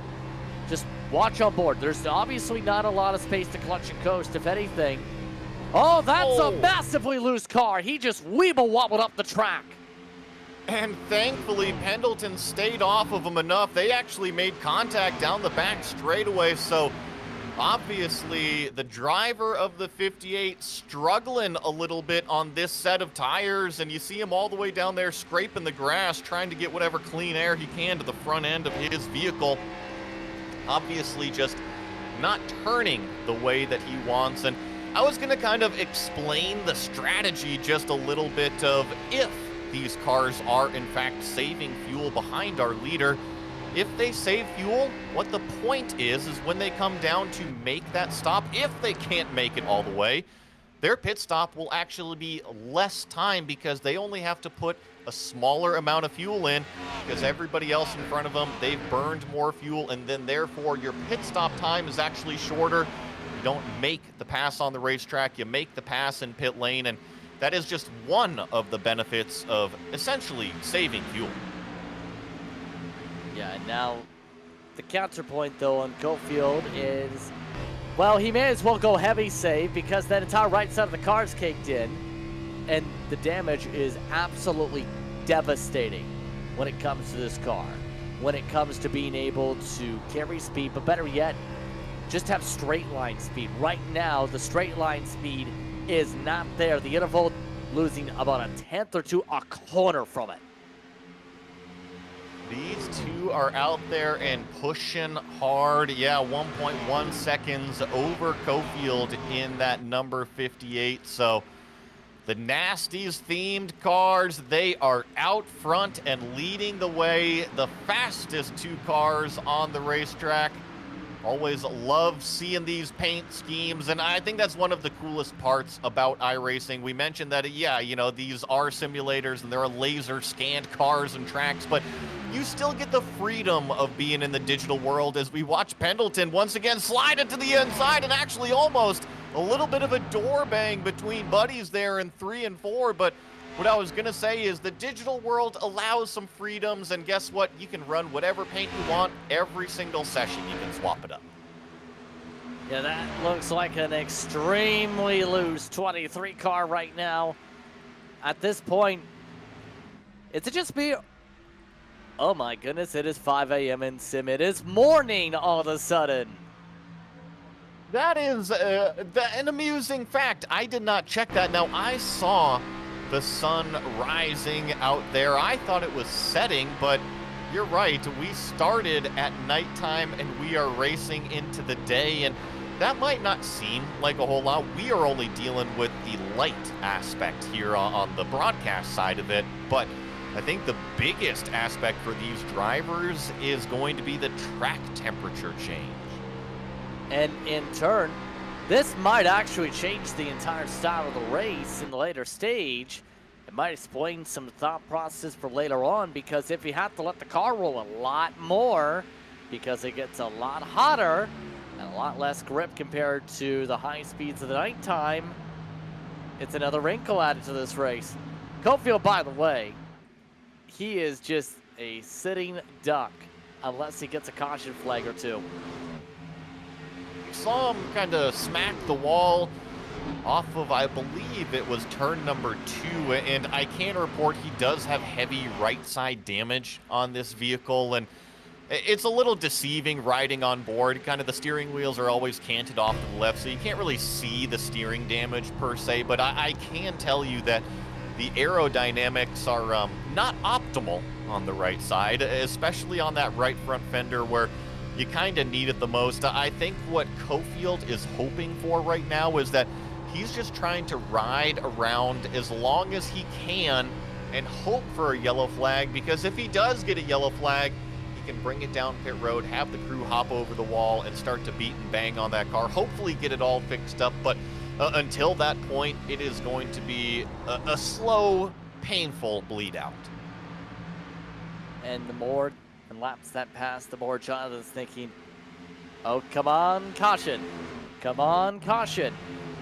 Just watch on board. There's obviously not a lot of space to clutch and coast, if anything. Oh, that's a massively loose car. He just weeble-wobbled up the track. And thankfully, Pendleton stayed off of him enough. They actually made contact down the back straightaway, so obviously the driver of the 58 struggling a little bit on this set of tires, and you see him all the way down there scraping the grass, trying to get whatever clean air he can to the front end of his vehicle. Obviously just not turning the way that he wants. And I was going to kind of explain the strategy just a little bit of if these cars are in fact saving fuel behind our leader. If they save fuel, what the point is when they come down to make that stop, if they can't make it all the way, their pit stop will actually be less time because they only have to put a smaller amount of fuel in because everybody else in front of them, they've burned more fuel, and then therefore your pit stop time is actually shorter. You don't make the pass on the racetrack, you make the pass in pit lane, and that is just one of the benefits of essentially saving fuel. Yeah, and now the counterpoint, though, on Cofield is, well, he may as well go heavy save because that entire right side of the car is caked in, and the damage is absolutely devastating when it comes to this car. when it comes to being able to carry speed, but better yet, just have straight line speed. Right now, the straight line speed is not there. The interval losing about a tenth or two a corner from it. These two are out there and pushing hard. Yeah, 1.1 seconds over Cofield in that number 58. So the Nasties themed cars, they are out front and leading the way. The fastest two cars on the racetrack. Always love seeing these paint schemes, and I think that's one of the coolest parts about iRacing. We mentioned that, yeah, you know, these are simulators and there are laser scanned cars and tracks, but you still get the freedom of being in the digital world as we watch Pendleton once again slide it to the inside and actually almost a little bit of a door bang between buddies there in 3 and 4, but what I was going to say is the digital world allows some freedoms, and guess what? You can run whatever paint you want every single session. You can swap it up. Yeah, that looks like an extremely loose 23 car right now. At this point, is it just me? Oh my goodness, it is 5 a.m. in Sim. It is morning all of a sudden. That is an amusing fact. I did not check that. Now, I saw the sun rising out there. I thought it was setting, but you're right. We started at nighttime and we are racing into the day, and that might not seem like a whole lot. We are only dealing with the light aspect here on the broadcast side of it, but I think the biggest aspect for these drivers is going to be the track temperature change. And in turn, this might actually change the entire style of the race in the later stage. It might explain some thought process for later on, because if you have to let the car roll a lot more because it gets a lot hotter and a lot less grip compared to the high speeds of the nighttime, it's another wrinkle added to this race. Cofield, by the way, he is just a sitting duck unless he gets a caution flag or two. Saw him kind of smack the wall off of, I believe it was turn number 2, and I can report he does have heavy right side damage on this vehicle, and it's a little deceiving riding on board. Kind of the steering wheels are always canted off to the left, so you can't really see the steering damage per se, but I can tell you that the aerodynamics are not optimal on the right side, especially on that right front fender where you kind of need it the most. I think what Cofield is hoping for right now is that he's just trying to ride around as long as he can and hope for a yellow flag, because if he does get a yellow flag, he can bring it down pit road, have the crew hop over the wall and start to beat and bang on that car, hopefully get it all fixed up. But until that point, it is going to be a slow, painful bleed out. And the more laps that pass, the more Jonathan's thinking, oh, come on, caution. Come on, caution.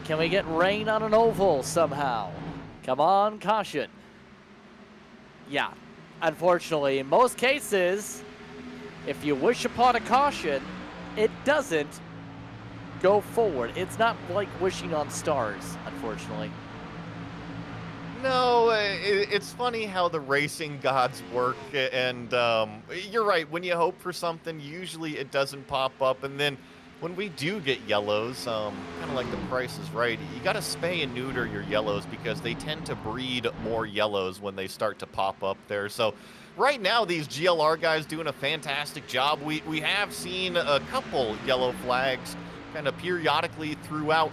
Can we get rain on an oval somehow? Come on, caution. Yeah, unfortunately, in most cases, if you wish upon a caution, it doesn't go forward. It's not like wishing on stars, unfortunately. No, it's funny how the racing gods work, and you're right. When you hope for something, usually it doesn't pop up, and then when we do get yellows, kind of like the Price is Right, you got to spay and neuter your yellows because they tend to breed more yellows when they start to pop up there. So right now, these GLR guys doing a fantastic job. We have seen a couple yellow flags kind of periodically throughout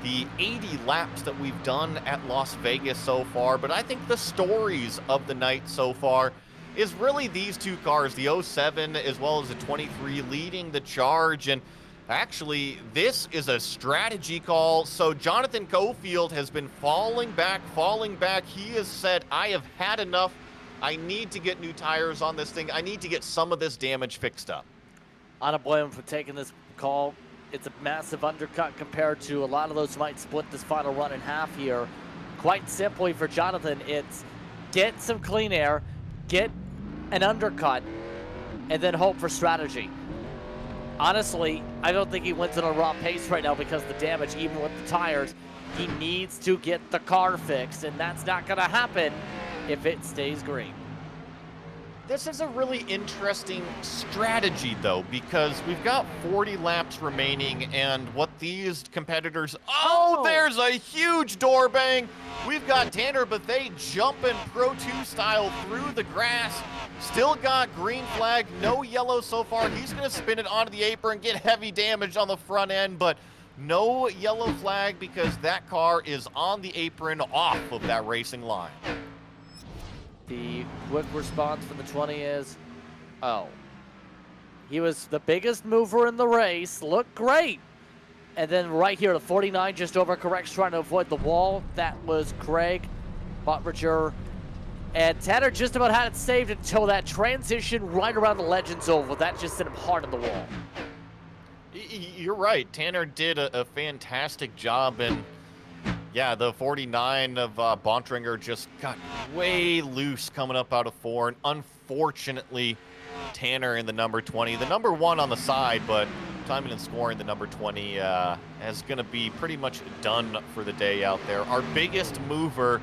the 80 laps that we've done at Las Vegas so far, but I think the stories of the night so far is really these two cars, the 07 as well as the 23, leading the charge. And actually, this is a strategy call. So Jonathan Cofield has been falling back. He has said, I have had enough. I need to get new tires on this thing. I need to get some of this damage fixed up. I don't blame him for taking this call. It's a massive undercut compared to a lot of those who might split this final run in half here. Quite simply for Jonathan, it's get some clean air, get an undercut, and then hope for strategy. Honestly, I don't think he wins at a raw pace right now because of the damage, even with the tires. He needs to get the car fixed, and that's not going to happen if it stays green. This is a really interesting strategy, though, because we've got 40 laps remaining, and what these competitors... Oh, there's a huge door bang! We've got Tanner Bethea jumping Pro 2 style through the grass. Still got green flag, no yellow so far. He's going to spin it onto the apron, get heavy damage on the front end, but no yellow flag because that car is on the apron off of that racing line. The quick response for the 20 is, oh, he was the biggest mover in the race, looked great. And then right here, the 49 just overcorrects, trying to avoid the wall. That was Craig Botridger. And Tanner just about had it saved until that transition right around the Legends Oval. That just sent him hard on the wall. You're right. Tanner did a fantastic job, and yeah, the 49 of Bontringer just got way loose coming up out of 4, and unfortunately, Tanner in the number 20, the number 1 on the side, but timing and scoring the number 20 is going to be pretty much done for the day out there. Our biggest mover,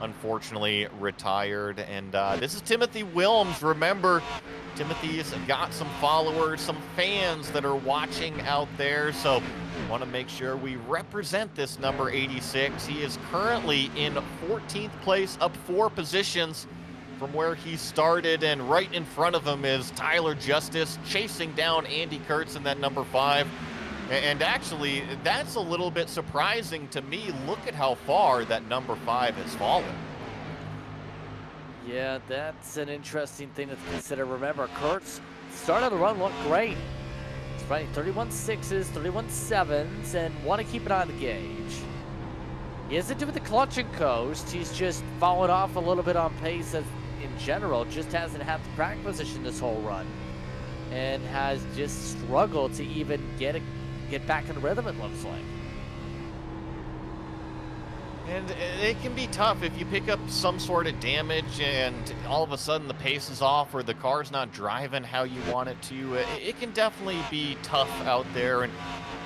unfortunately, retired, and this is Timothy Wilms. Remember, Timothy's got some followers, some fans that are watching out there, so want to make sure we represent this number 86. He is currently in 14th place, up 4 positions from where he started, and right in front of him is Tyler Justice chasing down Andy Kurtz in that number 5. And actually, that's a little bit surprising to me. Look at how far that number 5 has fallen. Yeah, that's an interesting thing to consider. Remember, Kurtz started the run, looked great. He's running 31 6s, 31 7s, and want to keep an eye on the gauge. He isn't doing the clutch and coast. He's just fallen off a little bit on pace as in general. Just hasn't had the track position this whole run, and has just struggled to even get back in the rhythm, it looks like. And it can be tough if you pick up some sort of damage and all of a sudden the pace is off or the car's not driving how you want it to. It can definitely be tough out there, and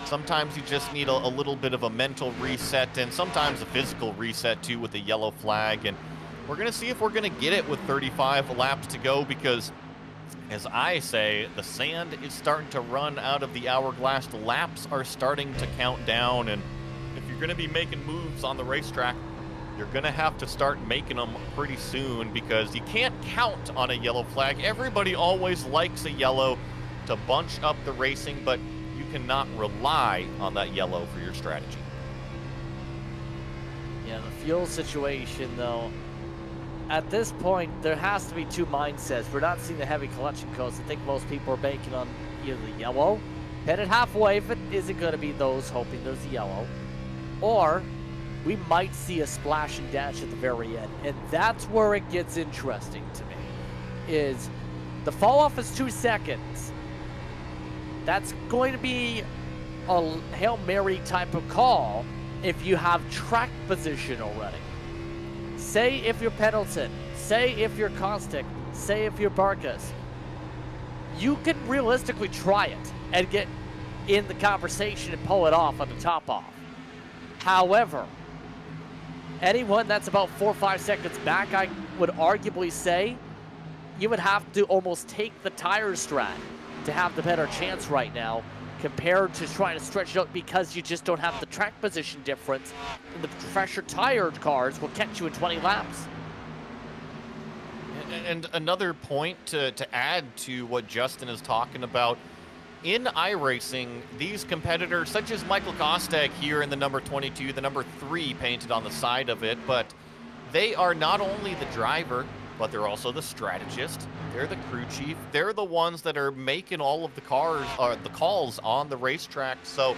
sometimes you just need a little bit of a mental reset and sometimes a physical reset too with the yellow flag. And we're going to see if we're going to get it with 35 laps to go, because as I say, the sand is starting to run out of the hourglass. The laps are starting to count down, and if you're going to be making moves on the racetrack, you're going to have to start making them pretty soon, because you can't count on a yellow flag. Everybody always likes a yellow to bunch up the racing, but you cannot rely on that yellow for your strategy. Yeah, the fuel situation, though, at this point, there has to be 2 mindsets. We're not seeing the heavy collection coast. I think most people are banking on either the yellow, headed halfway if it isn't going to be those hoping there's a yellow, or we might see a splash and dash at the very end. And that's where it gets interesting to me, is the fall off is 2 seconds. That's going to be a Hail Mary type of call if you have track position already. Say if you're Pendleton, say if you're Kostick, say if you're Barkas, you can realistically try it and get in the conversation and pull it off on the top off. However, anyone that's about 4 or 5 seconds back, I would arguably say you would have to almost take the tire strat to have the better chance right now, compared to trying to stretch it out, because you just don't have the track position difference, and the fresher tired cars will catch you in 20 laps. And another point to add to what Justin is talking about, in iRacing, these competitors, such as Michael Kostek here in the number 22, the number 3 painted on the side of it, but they are not only the driver, but they're also the strategist. They're the crew chief. They're the ones that are making all of the cars, or the calls on the racetrack. So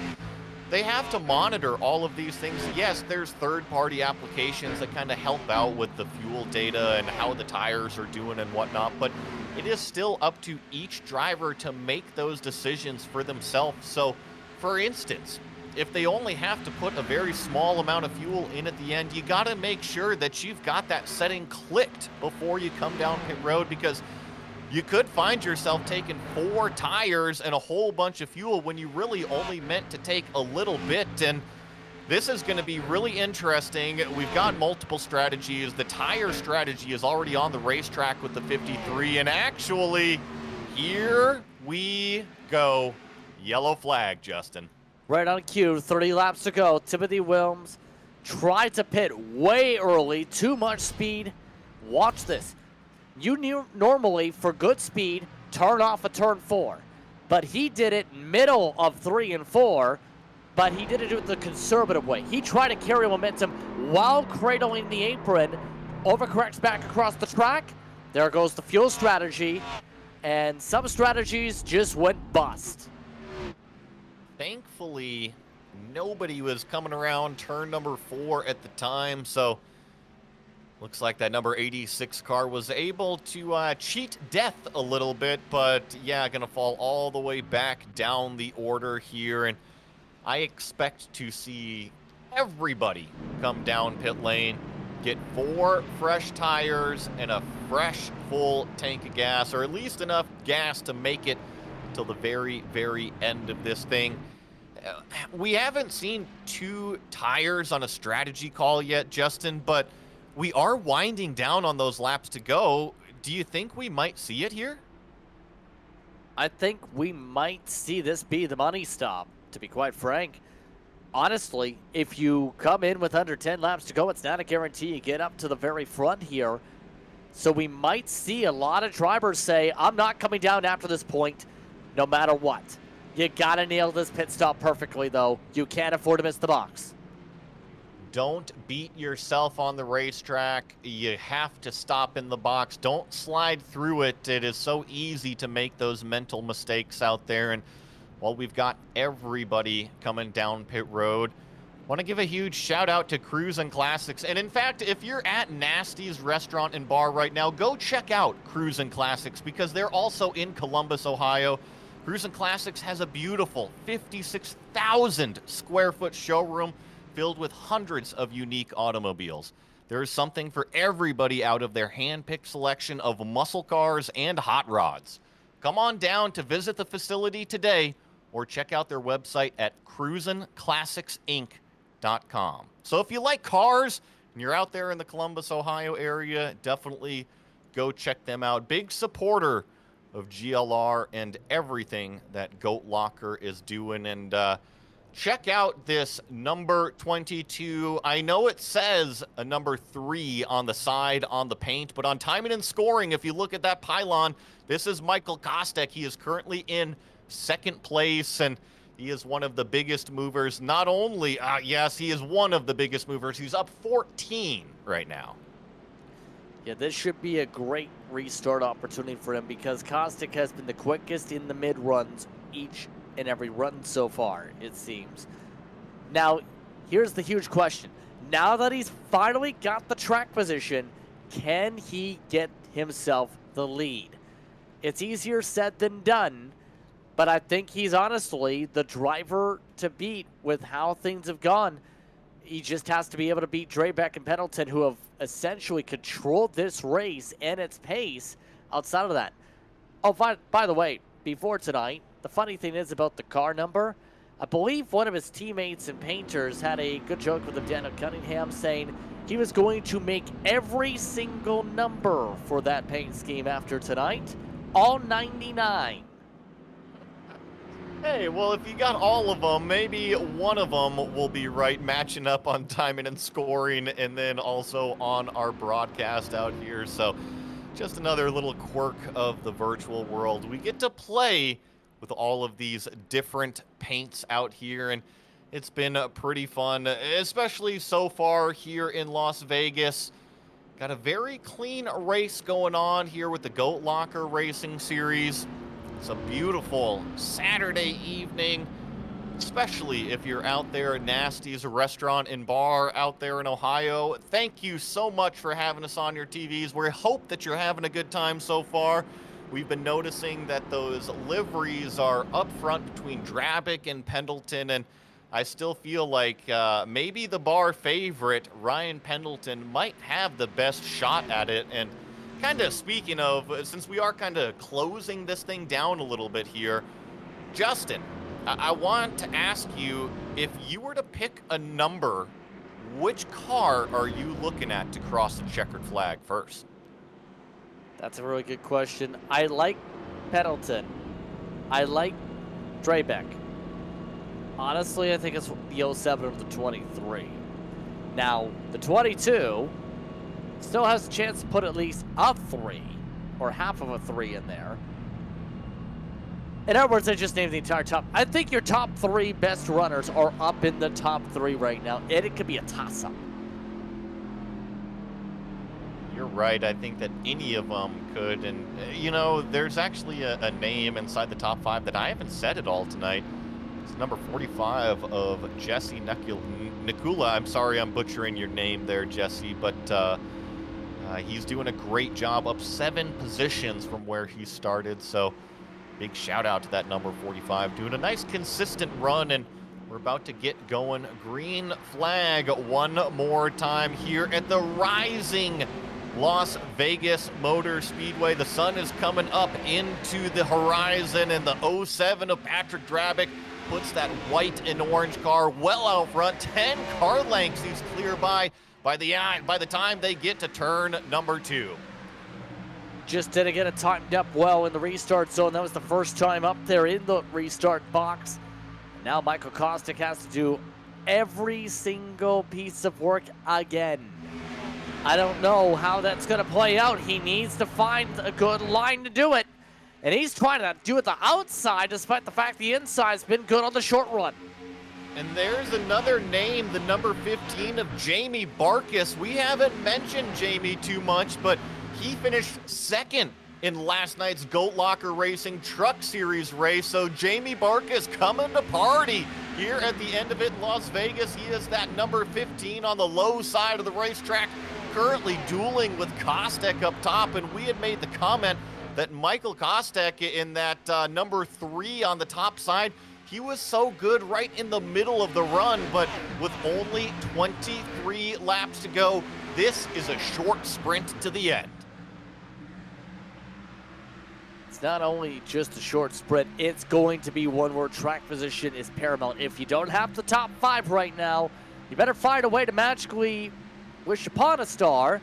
they have to monitor all of these things. Yes, there's third-party applications that kind of help out with the fuel data and how the tires are doing and whatnot, but it is still up to each driver to make those decisions for themselves. So, for instance, if they only have to put a very small amount of fuel in at the end, you got to make sure that you've got that setting clicked before you come down pit road, because you could find yourself taking 4 tires and a whole bunch of fuel when you really only meant to take a little bit. And This is going to be really interesting. We've got multiple strategies. The tire strategy is already on the racetrack with the 53. And actually, here we go. Yellow flag, Justin. Right on cue, 30 laps to go. Timothy Wilms tried to pit way early, too much speed. Watch this. You normally, for good speed, turn off a turn 4. But he did it middle of 3 and 4, but he did it the conservative way. He tried to carry momentum while cradling the apron, overcorrects back across the track. There goes the fuel strategy, and some strategies just went bust. Thankfully, nobody was coming around turn number 4 at the time, so looks like that number 86 car was able to cheat death a little bit, but yeah, gonna fall all the way back down the order here, and I expect to see everybody come down pit lane, get 4 fresh tires and a fresh full tank of gas, or at least enough gas to make it till the very, very end of this thing. We haven't seen 2 tires on a strategy call yet, Justin, but we are winding down on those laps to go. Do you think we might see it here? I think we might see this be the money stop, to be quite frank. Honestly, if you come in with under 10 laps to go, it's not a guarantee you get up to the very front here. So we might see a lot of drivers say, I'm not coming down after this point, no matter what. You gotta nail this pit stop perfectly, though. You can't afford to miss the box. Don't beat yourself on the racetrack. You have to stop in the box. Don't slide through it. It is so easy to make those mental mistakes out there. And while we've got everybody coming down pit road, want to give a huge shout out to Cruisin' Classics. And in fact, if you're at Nasty's Restaurant and Bar right now, go check out Cruisin' Classics because they're also in Columbus, Ohio. Cruisin' Classics has a beautiful 56,000 square foot showroom filled with hundreds of unique automobiles. There is something for everybody out of their hand-picked selection of muscle cars and hot rods. Come on down to visit the facility today or check out their website at cruisinclassicsinc.com. So if you like cars and you're out there in the Columbus, Ohio area, definitely go check them out. Big supporter of GLR and everything that Goat Locker is doing. And check out this number 22. I know it says a number 3 on the side on the paint, but on timing and scoring, if you look at that pylon, this is Michael Kostek. He is currently in 2nd place, and he is one of the biggest movers. Not only, yes, he is one of the biggest movers. He's up 14 right now. Yeah, this should be a great restart opportunity for him because Kostek has been the quickest in the mid-runs each and every run so far, it seems. Now, here's the huge question. Now that he's finally got the track position, can he get himself the lead? It's easier said than done, but I think he's honestly the driver to beat with how things have gone. He just has to be able to beat Drebeck and Pendleton, who have essentially controlled this race and its pace outside of that. Oh, by the way, before tonight, the funny thing is about the car number, I believe one of his teammates and painters had a good joke with him, Daniel Cunningham, saying he was going to make every single number for that paint scheme after tonight, all 99. Hey, well, if you got all of them, maybe one of them will be right matching up on timing and scoring and then also on our broadcast out here. So just another little quirk of the virtual world. We get to play with all of these different paints out here, and it's been pretty fun, especially so far here in Las Vegas. Got a very clean race going on here with the Goat Locker Racing Series. It's a beautiful Saturday evening, especially if you're out there at Nasty's Restaurant and Bar out there in Ohio. Thank you so much for having us on your TVs. We hope that you're having a good time so far. We've been noticing that those liveries are up front between Drebeck and Pendleton, and I still feel like maybe the Bar favorite, Ryan Pendleton, might have the best shot at it. And kind of speaking of, since we are kind of closing this thing down a little bit here, Justin, I want to ask you, if you were to pick a number, which car are you looking at to cross the checkered flag first? That's a really good question. I like Pendleton. I like Drebeck. Honestly, I think it's the 07 or the 23. Now, the 22 still has a chance to put at least a 3 or half of a 3 in there. In other words, I just named the entire top. I think your top 3 best runners are up in the top 3 right now, and it could be a toss-up. You're right. I think that any of them could. And, you know, there's actually a name inside the top 5 that I haven't said at all tonight. It's number 45 of Jesse Nikula. I'm sorry I'm butchering your name there, Jesse, but he's doing a great job, up 7 positions from where he started. So big shout out to that number 45, doing a nice consistent run. And we're about to get going. Green flag one more time here at the rising Las Vegas Motor Speedway. The sun is coming up into the horizon, and the 07 of Patrick Drabick puts that white and orange car well out front. 10 car lengths he's clear by the time they get to turn number 2. Just didn't get it timed up well in the restart zone. That was the first time up there in the restart box. Now Michael Kostic has to do every single piece of work again. I don't know how that's going to play out. He needs to find a good line to do it. And he's trying to do it the outside, despite the fact the inside's been good on the short run. And there's another name, the number 15 of Jamie Barkas. We haven't mentioned Jamie too much, but he finished second in last night's Goat Locker Racing Truck Series race. So Jamie Barkas coming to party here at the end of it in Las Vegas. He is that number 15 on the low side of the racetrack, currently dueling with Kostek up top. And we had made the comment that Michael Kostek in that number 3 on the top side, he was so good right in the middle of the run, but with only 23 laps to go, this is a short sprint to the end. It's not only just a short sprint, it's going to be one where track position is paramount. If you don't have the top 5 right now, you better find a way to magically wish upon a star,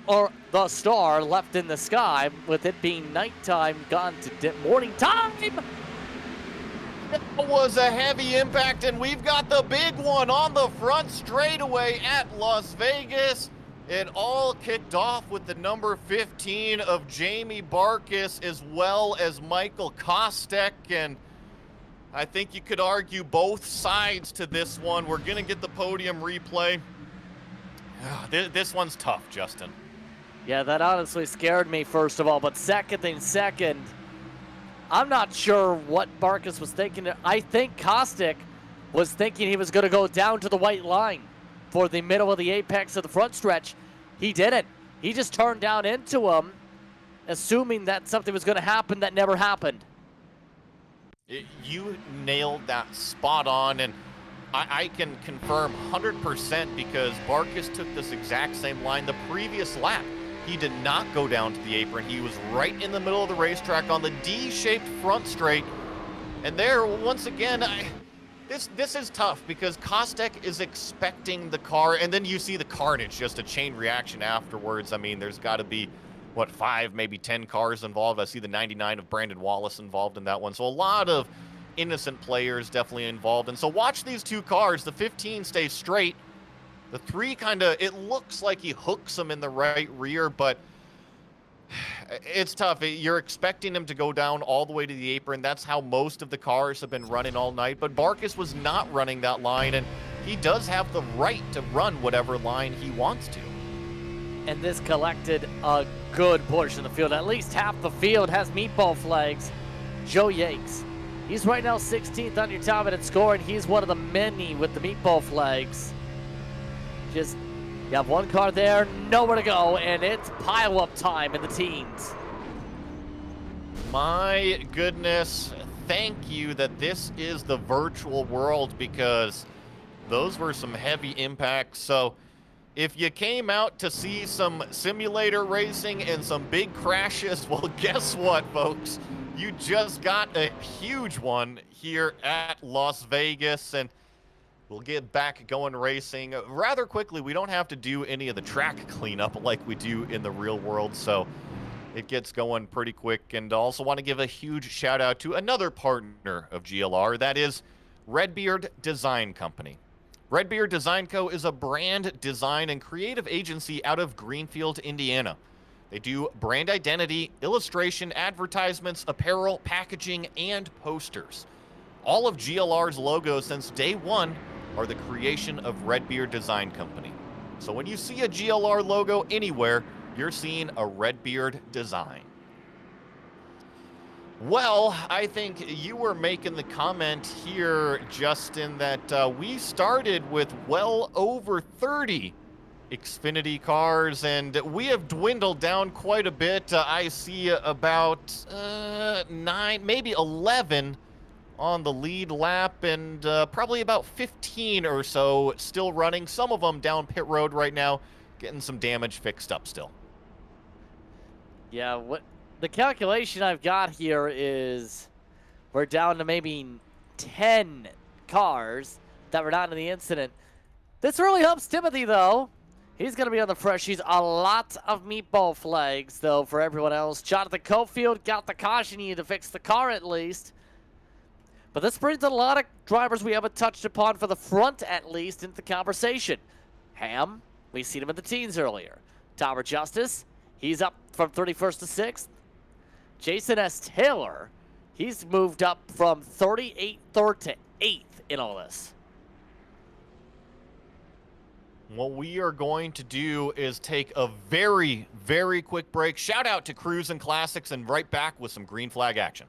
or the star left in the sky, with it being nighttime gone to morning time. That was a heavy impact, and we've got the big one on the front straightaway at Las Vegas. It all kicked off with the number 15 of Jamie Barkas, as well as Michael Kostek. And I think you could argue both sides to this one. We're going to get the podium replay. This one's tough, Justin. Yeah, that honestly scared me, first of all. But second, I'm not sure what Barkas was thinking. I think Kostek was thinking he was going to go down to the white line for the middle of the apex of the front stretch. He didn't. He just turned down into him, assuming that something was going to happen that never happened. You nailed that spot on, and I can confirm 100% because Barkas took this exact same line the previous lap. He did not go down to the apron. He was right in the middle of the racetrack on the D-shaped front straight. And there, once again, this is tough because Kostek is expecting the car, and then you see the carnage, just a chain reaction afterwards. I mean, there's got to be, 5, maybe 10 cars involved. I see the 99 of Brandon Wallace involved in that one. So a lot of innocent players definitely involved. And so watch these two cars. The 15 stays straight. The 3 it looks like he hooks him in the right rear, but it's tough. You're expecting him to go down all the way to the apron. That's how most of the cars have been running all night. But Barkas was not running that line, and he does have the right to run whatever line he wants to. And this collected a good push in the field. At least half the field has meatball flags. Joe Yakes. He's right now 16th on your top minute score, and he's one of the many with the meatball flags. Just, you have one car there, nowhere to go, and it's pile-up time in the teens. My goodness, thank you that this is the virtual world, because those were some heavy impacts. So if you came out to see some simulator racing and some big crashes, well, guess what, folks? You just got a huge one here at Las Vegas, and we'll get back going racing rather quickly. We don't have to do any of the track cleanup like we do in the real world, so it gets going pretty quick. And also want to give a huge shout out to another partner of GLR, that is Redbeard Design Company. Redbeard Design Co. is a brand design and creative agency out of Greenfield, Indiana. They do brand identity, illustration, advertisements, apparel, packaging, and posters. All of GLR's logos since day one are the creation of Redbeard Design Company. So when you see a GLR logo anywhere, you're seeing a Redbeard design. Well, I think you were making the comment here, Justin, that we started with well over 30 Xfinity cars, and we have dwindled down quite a bit. I see about 9, maybe 11 on the lead lap, and probably about 15 or so still running. Some of them down pit road right now, getting some damage fixed up still. Yeah, what the calculation I've got here is we're down to maybe 10 cars that were not in the incident. This really helps Timothy, though. He's going to be on the freshies. A lot of meatball flags, though, for everyone else. Jonathan Cofield got the caution. You need to fix the car at least. But this brings a lot of drivers we haven't touched upon for the front, at least, into the conversation. Ham, we've seen him in the teens earlier. Tower Justice, he's up from 31st to 6th. Jason S. Taylor, he's moved up from 38th third to 8th in all this. What we are going to do is take a very, very quick break. Shout out to Cruisin' Classics, and right back with some green flag action.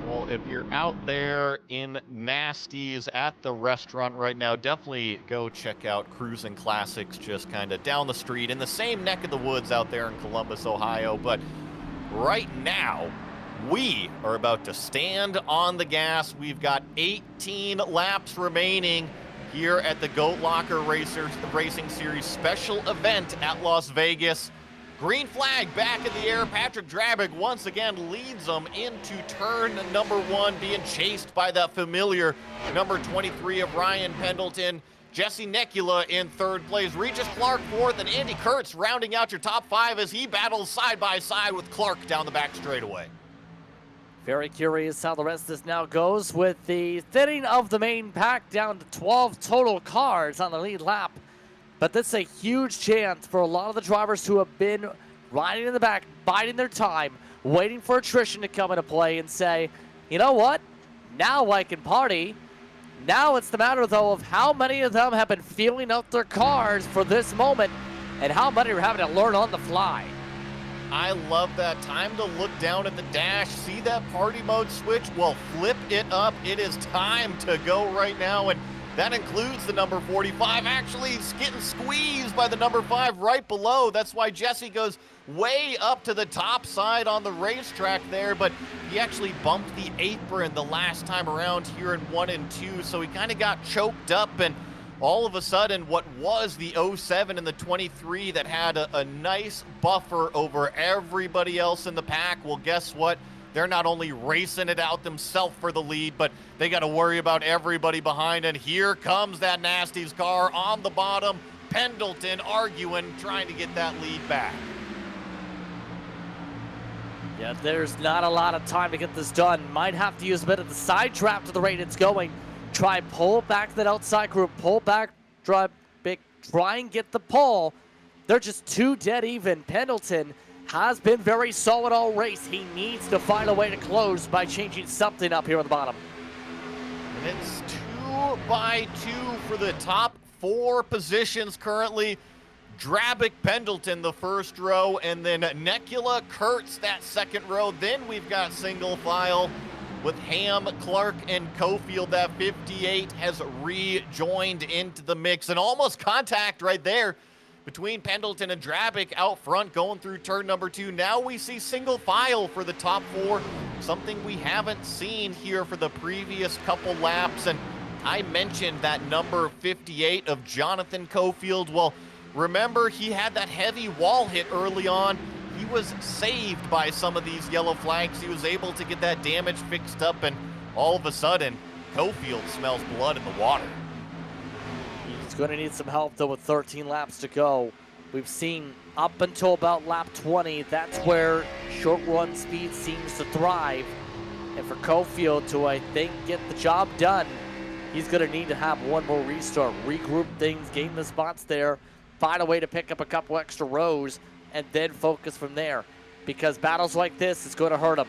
Well, if you're out there in Nasty's at the restaurant right now, definitely go check out Cruisin' Classics, just kind of down the street in the same neck of the woods out there in Columbus, Ohio. But right now, we are about to stand on the gas. We've got 18 laps remaining here at the Goat Locker Racing Series special event at Las Vegas. Green flag back in the air. Patrick Drabik once again leads them into turn number 1, being chased by that familiar number 23 of Ryan Pendleton. Jesse Necula in 3rd place. Regis Clark 4th, and Andy Kurtz rounding out your top 5 as he battles side by side with Clark down the back straightaway. Very curious how the rest of this now goes with the thinning of the main pack down to 12 total cars on the lead lap. But this is a huge chance for a lot of the drivers who have been riding in the back, biding their time, waiting for attrition to come into play and say, you know what? Now I can party. Now it's the matter, though, of how many of them have been feeling out their cars for this moment and how many are having to learn on the fly. I love that. Time to look down at the dash, see that party mode switch. Well, flip it up. It is time to go right now, and that includes the number 45. Actually, he's getting squeezed by the number 5 right below. That's why Jesse goes way up to the top side on the racetrack there, but he actually bumped the apron the last time around here in 1 and 2, so he kind of got choked up, and all of a sudden, what was the 07 and the 23 that had a nice buffer over everybody else in the pack, well, guess what? They're not only racing it out themselves for the lead, but they got to worry about everybody behind. And here comes that Nasty's car on the bottom. Pendleton arguing, trying to get that lead back. Yeah, there's not a lot of time to get this done. Might have to use a bit of the side trap to the rate it's going. Try pull back that outside group, pull back, try and get the pull. They're just too dead even. Pendleton has been very solid all race. He needs to find a way to close by changing something up here on the bottom. And it's 2 by 2 for the top 4 positions currently. Drabick Pendleton, the first row, and then Nekula Kurtz, that second row. Then we've got single file with Ham, Clark, and Cofield. That 58 has rejoined into the mix, and almost contact right there between Pendleton and Drabick out front going through turn number 2. Now we see single file for the top 4, something we haven't seen here for the previous couple laps. And I mentioned that number 58 of Jonathan Cofield. Well, remember, he had that heavy wall hit early on. He was saved by some of these yellow flags. He was able to get that damage fixed up, and all of a sudden, Cofield smells blood in the water. He's going to need some help, though, with 13 laps to go. We've seen up until about lap 20, that's where short run speed seems to thrive. And for Cofield to, I think, get the job done, he's going to need to have one more restart, regroup things, gain the spots there, find a way to pick up a couple extra rows, and then focus from there. Because battles like this is going to hurt him.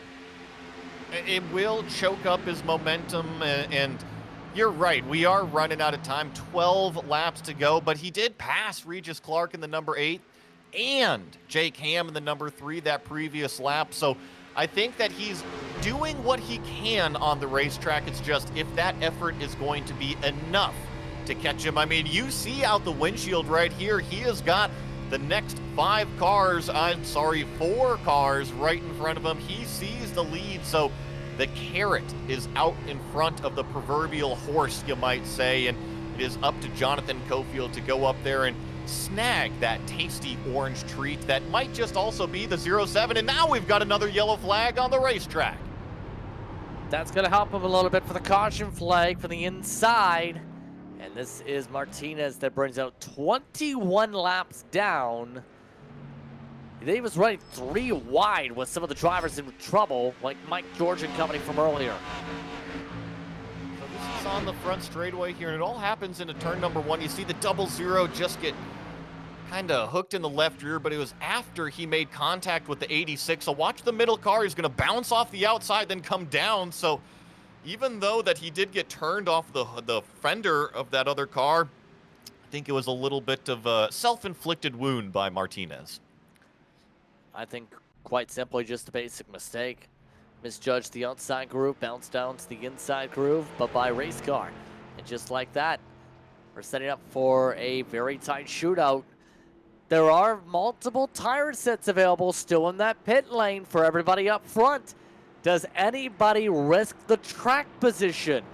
It will choke up his momentum, and you're right, we are running out of time. 12 laps to go, but he did pass Regis Clark in the number 8 and Jake Ham in the number 3 that previous lap. So I think that he's doing what he can on the racetrack. It's just if that effort is going to be enough to catch him. I mean, you see out the windshield right here, he has got the next 4 cars right in front of him. He sees the lead, so the carrot is out in front of the proverbial horse, you might say, and it is up to Jonathan Cofield to go up there and snag that tasty orange treat that might just also be the 07, and now we've got another yellow flag on the racetrack. That's going to help him a little bit for the caution flag for the inside. And this is Martinez that brings out 21 laps down. He was running 3 wide with some of the drivers in trouble, like Mike George and company from earlier. So this is on the front straightaway here, and it all happens into turn number 1. You see the 00 just get kind of hooked in the left rear, but it was after he made contact with the 86. So watch the middle car. He's going to bounce off the outside, then come down. So even though that he did get turned off the fender of that other car, I think it was a little bit of a self-inflicted wound by Martinez. I think quite simply just a basic mistake. Misjudged the outside groove, bounced down to the inside groove, but by race car. And just like that, we're setting up for a very tight shootout. There are multiple tire sets available still in that pit lane for everybody up front. Does anybody risk the track position?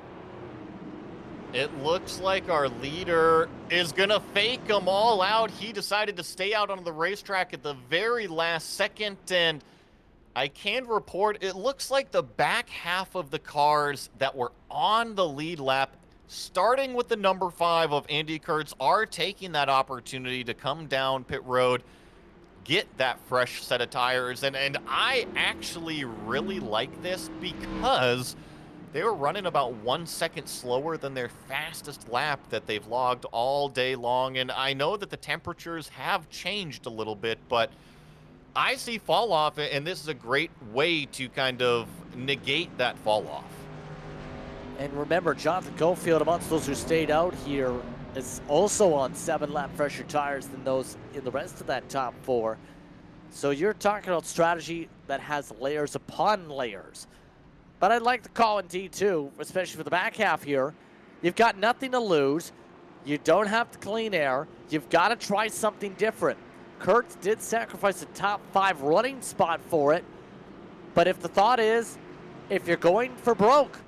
It looks like our leader is going to fake them all out. He decided to stay out on the racetrack at the very last second, and I can report it looks like the back half of the cars that were on the lead lap, starting with the number 5 of Andy Kurtz, are taking that opportunity to come down pit road, get that fresh set of tires. And I actually really like this because they were running about 1 second slower than their fastest lap that they've logged all day long. And I know that the temperatures have changed a little bit, but I see fall off, and this is a great way to kind of negate that fall off. And remember, Jonathan Cofield, amongst those who stayed out here, is also on 7-lap fresher tires than those in the rest of that top 4. So you're talking about strategy that has layers upon layers. But I'd like to call in D2, especially for the back half here. You've got nothing to lose. You don't have to clean air. You've got to try something different. Kurtz did sacrifice a top 5 running spot for it. But if the thought is, if you're going for broke,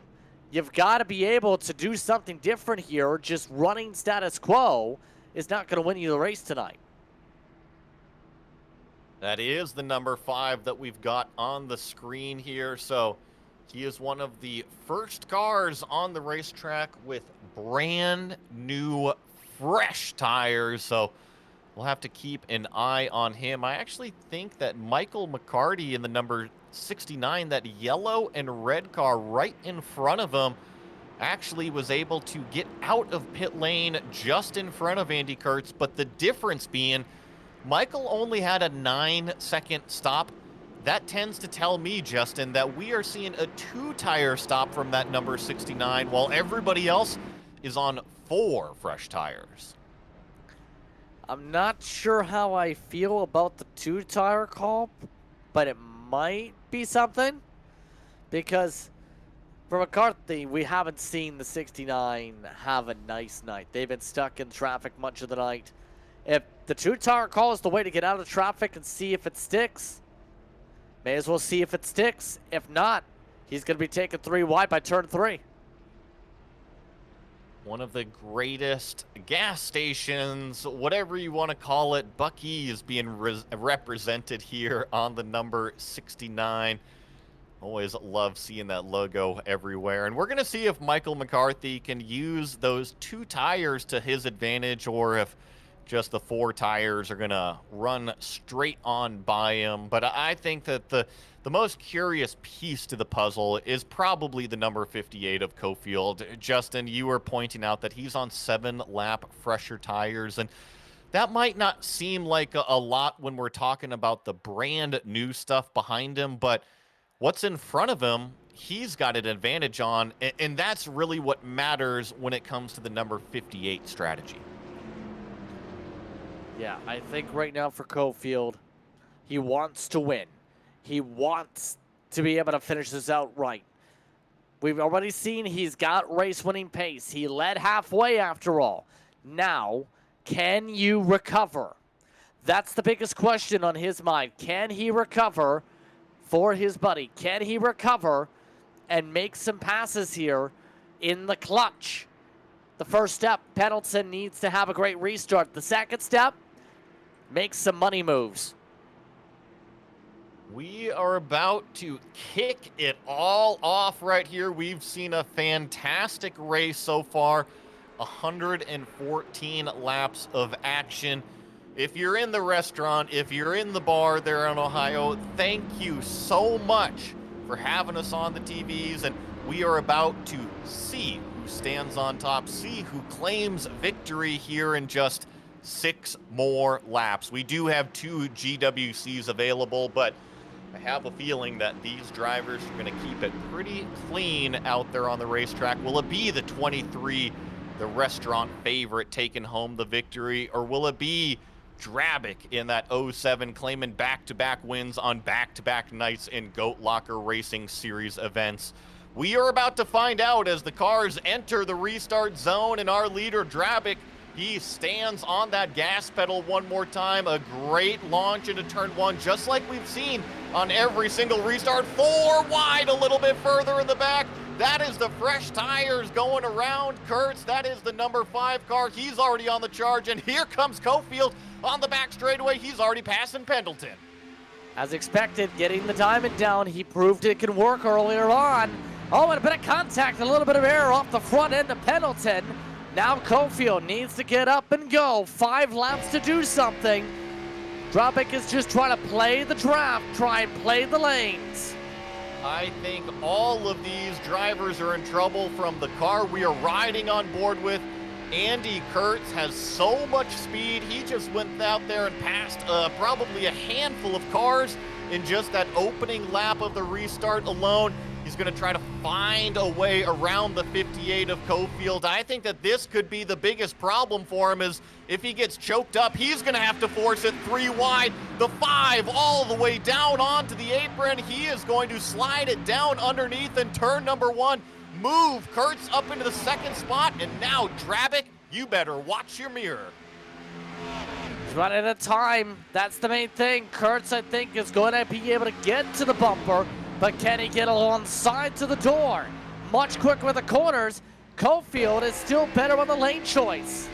you've got to be able to do something different here. Just running status quo is not going to win you the race tonight. That is the number 5 that we've got on the screen here. So he is one of the first cars on the racetrack with brand new, fresh tires. So we'll have to keep an eye on him. I actually think that Michael McCarty in the number 69, that yellow and red car right in front of him, actually was able to get out of pit lane just in front of Andy Kurtz, but the difference being Michael only had a 9-second stop. That tends to tell me, Justin, that we are seeing a 2-tire stop from that number 69, while everybody else is on 4 fresh tires. I'm not sure how I feel about the 2-tire call, but it might be something, because for McCarthy, we haven't seen the 69 have a nice night. They've been stuck in traffic much of the night. If the 2-tire call is the way to get out of traffic and see if it sticks, may as well see if it sticks. If not, he's going to be taken 3 wide by turn 3. One of the greatest gas stations, whatever you want to call it, Bucky is being represented here on the number 69. Always love seeing that logo everywhere. And we're going to see if Michael McCarthy can use those 2 tires to his advantage, or if just the 4 tires are going to run straight on by him. But I think that the most curious piece to the puzzle is probably the number 58 of Cofield. Justin, you were pointing out that he's on 7-lap fresher tires, and that might not seem like a lot when we're talking about the brand new stuff behind him, but what's in front of him, he's got an advantage on, and that's really what matters when it comes to the number 58 strategy. Yeah, I think right now for Cofield, he wants to win. He wants to be able to finish this out right. We've already seen he's got race-winning pace. He led halfway after all. Now, can you recover? That's the biggest question on his mind. Can he recover for his buddy? Can he recover and make some passes here in the clutch? The first step, Pendleton needs to have a great restart. The second step, make some money moves. We are about to kick it all off right here. We've seen a fantastic race so far. 114 laps of action. If you're in the restaurant, if you're in the bar there in Ohio, thank you so much for having us on the TVs. And we are about to see who stands on top, see who claims victory here in just 6 more laps. We do have 2 GWCs available, but I have a feeling that these drivers are going to keep it pretty clean out there on the racetrack. Will it be the 23, the restaurant favorite, taking home the victory, or will it be Drabic in that 07 claiming back-to-back wins on back-to-back nights in Goat Locker Racing Series events? We are about to find out as the cars enter the restart zone, and our leader, Drabic, he stands on that gas pedal one more time. A great launch into turn 1, just like we've seen on every single restart. 4 wide, a little bit further in the back. That is the fresh tires going around Kurtz. That is the number 5 car. He's already on the charge, and here comes Cofield on the back straightaway. He's already passing Pendleton. As expected, getting the diamond down, he proved it can work earlier on. Oh, and a bit of contact, a little bit of air off the front end of Pendleton. Now Cofield needs to get up and go. 5 laps to do something. Drabic is just trying to play the draft, try and play the lanes. I think all of these drivers are in trouble from the car we are riding on board with. Andy Kurtz has so much speed. He just went out there and passed probably a handful of cars in just that opening lap of the restart alone. He's going to try to find a way around the 58 of Cofield. I think that this could be the biggest problem for him, is if he gets choked up, he's going to have to force it 3 wide. The 5 all the way down onto the apron. He is going to slide it down underneath in turn number 1. Move Kurtz up into the 2nd spot, and now Drabic, you better watch your mirror. He's running out of time. That's the main thing. Kurtz, I think, is going to be able to get to the bumper, but can he get alongside to the door? Much quicker with the corners. Cofield is still better on the lane choice.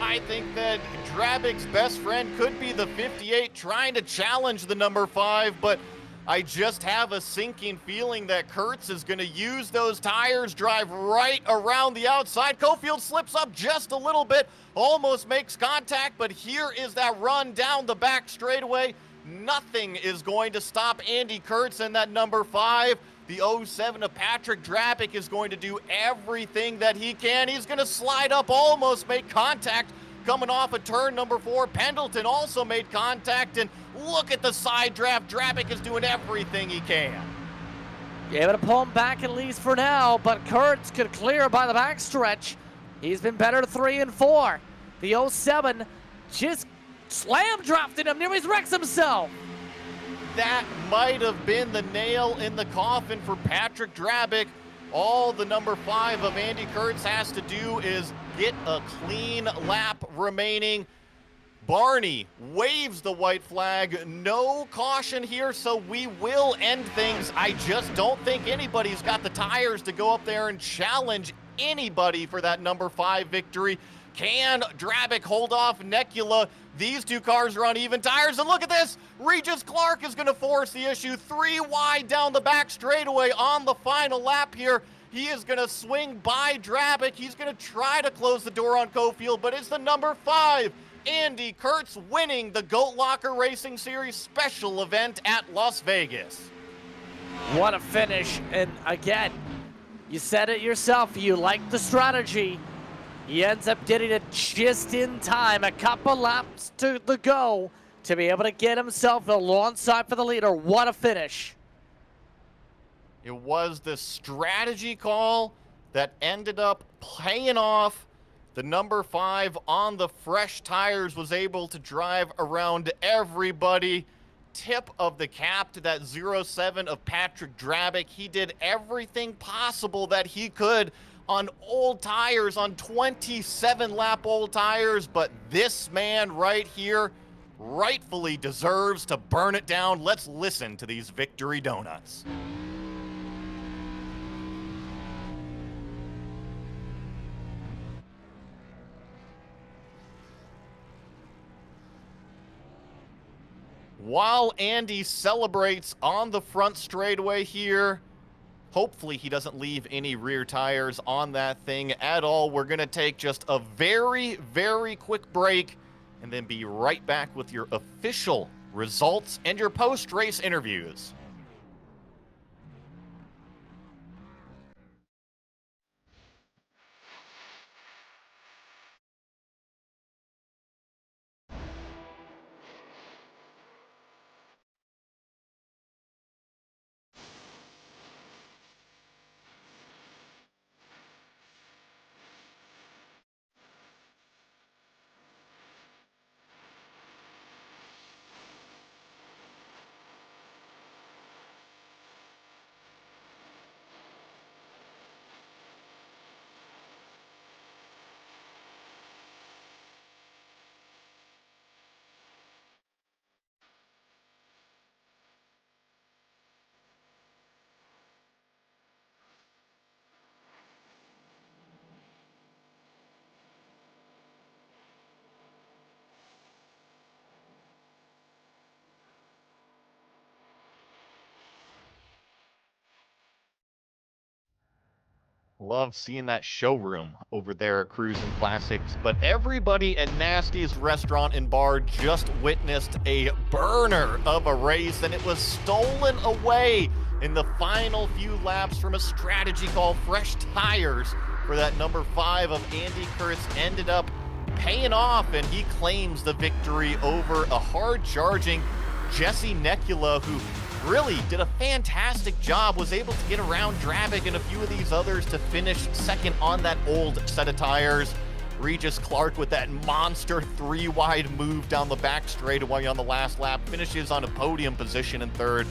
I think that Drabic's best friend could be the 58 trying to challenge the number 5, but I just have a sinking feeling that Kurtz is going to use those tires, drive right around the outside. Cofield slips up just a little bit, almost makes contact, but here is that run down the back straightaway. Nothing is going to stop Andy Kurtz in that number 5. The 07 of Patrick Drapick is going to do everything that he can. He's going to slide up, almost make contact. Coming off of turn number 4, Pendleton also made contact, and look at the side draft. Drapick is doing everything he can. Able to pull him back at least for now, but Kurtz could clear by the backstretch. He's been better to 3 and 4. The 07 just slam drafted him, nearly wrecks himself. That might have been the nail in the coffin for Patrick Drapick. All the number 5 of Andy Kurtz has to do is get a clean lap remaining. Barney waves the white flag. No caution here, so we will end things. I just don't think anybody's got the tires to go up there and challenge anybody for that number 5 victory. Can Drapick hold off Nekula? These two cars are on even tires, and look at this. Regis Clark is going to force the issue 3 wide down the back straightaway on the final lap here. He is going to swing by Drapick. He's going to try to close the door on Cofield, but it's the number 5, Andy Kurtz, winning the Goat Locker Racing Series special event at Las Vegas. What a finish, and again, you said it yourself, you like the strategy. He ends up getting it just in time, a couple laps to the go to be able to get himself alongside for the leader. What a finish. It was the strategy call that ended up paying off. The number 5 on the fresh tires was able to drive around everybody. Tip of the cap to that 07 of Patrick Drapick. He did everything possible that he could on old tires, on 27-lap old tires, but this man right here rightfully deserves to burn it down. Let's listen to these victory donuts. While Andy celebrates on the front straightaway here, hopefully he doesn't leave any rear tires on that thing at all. We're going to take just a very, very quick break and then be right back with your official results and your post-race interviews. Love seeing that showroom over there at Cruisin' Classics. But everybody at Nasty's Restaurant and Bar just witnessed a burner of a race, and it was stolen away in the final few laps from a strategy called fresh tires for that number 5 of Andy Kurtz. Ended up paying off, and he claims the victory over a hard-charging Jesse Nekula, who really did a fantastic job, was able to get around Drapick and a few of these others to finish second on that old set of tires. Regis Clark with that monster 3-wide move down the back straightaway on the last lap finishes on a podium position in third.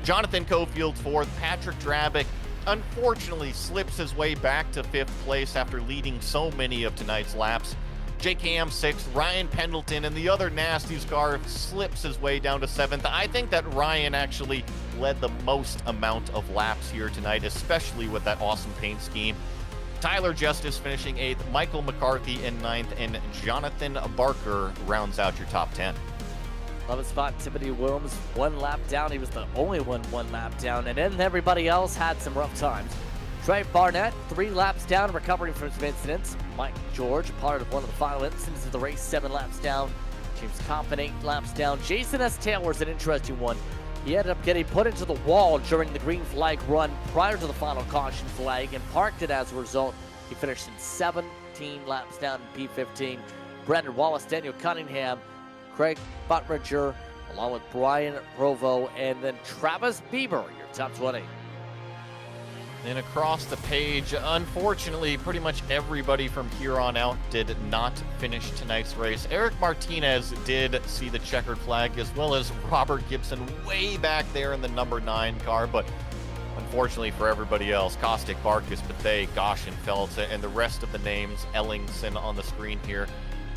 Jonathan Cofield fourth. Patrick Drapick unfortunately slips his way back to 5th place after leading so many of tonight's laps. Jake Ham 6th, Ryan Pendleton and the other Nasty's car slips his way down to 7th. I think that Ryan actually led the most amount of laps here tonight, especially with that awesome paint scheme. Tyler Justice finishing 8th, Michael McCarthy in 9th, and Jonathan Barker rounds out your top 10. Love his spot. Timothy Williams, 1 lap down. He was the only one lap down. And then everybody else had some rough times. Trey Barnett, 3 laps down, recovering from some incidents. Mike George, part of one of the final incidents of the race, 7 laps down. James Coffin, 8 laps down. Jason S. Taylor's an interesting one. He ended up getting put into the wall during the green flag run prior to the final caution flag and parked it as a result. He finished in 17 laps down in P15. Brandon Wallace, Daniel Cunningham, Craig Buttridger, along with Brian Rovo, and then Travis Bieber, your top 20. And across the page, unfortunately, pretty much everybody from here on out did not finish tonight's race. Eric Martinez did see the checkered flag, as well as Robert Gibson way back there in the number 9 car, but unfortunately for everybody else, Kostic, Barkas, Bethea, Goshen, Feltz, and the rest of the names, Ellingson on the screen here,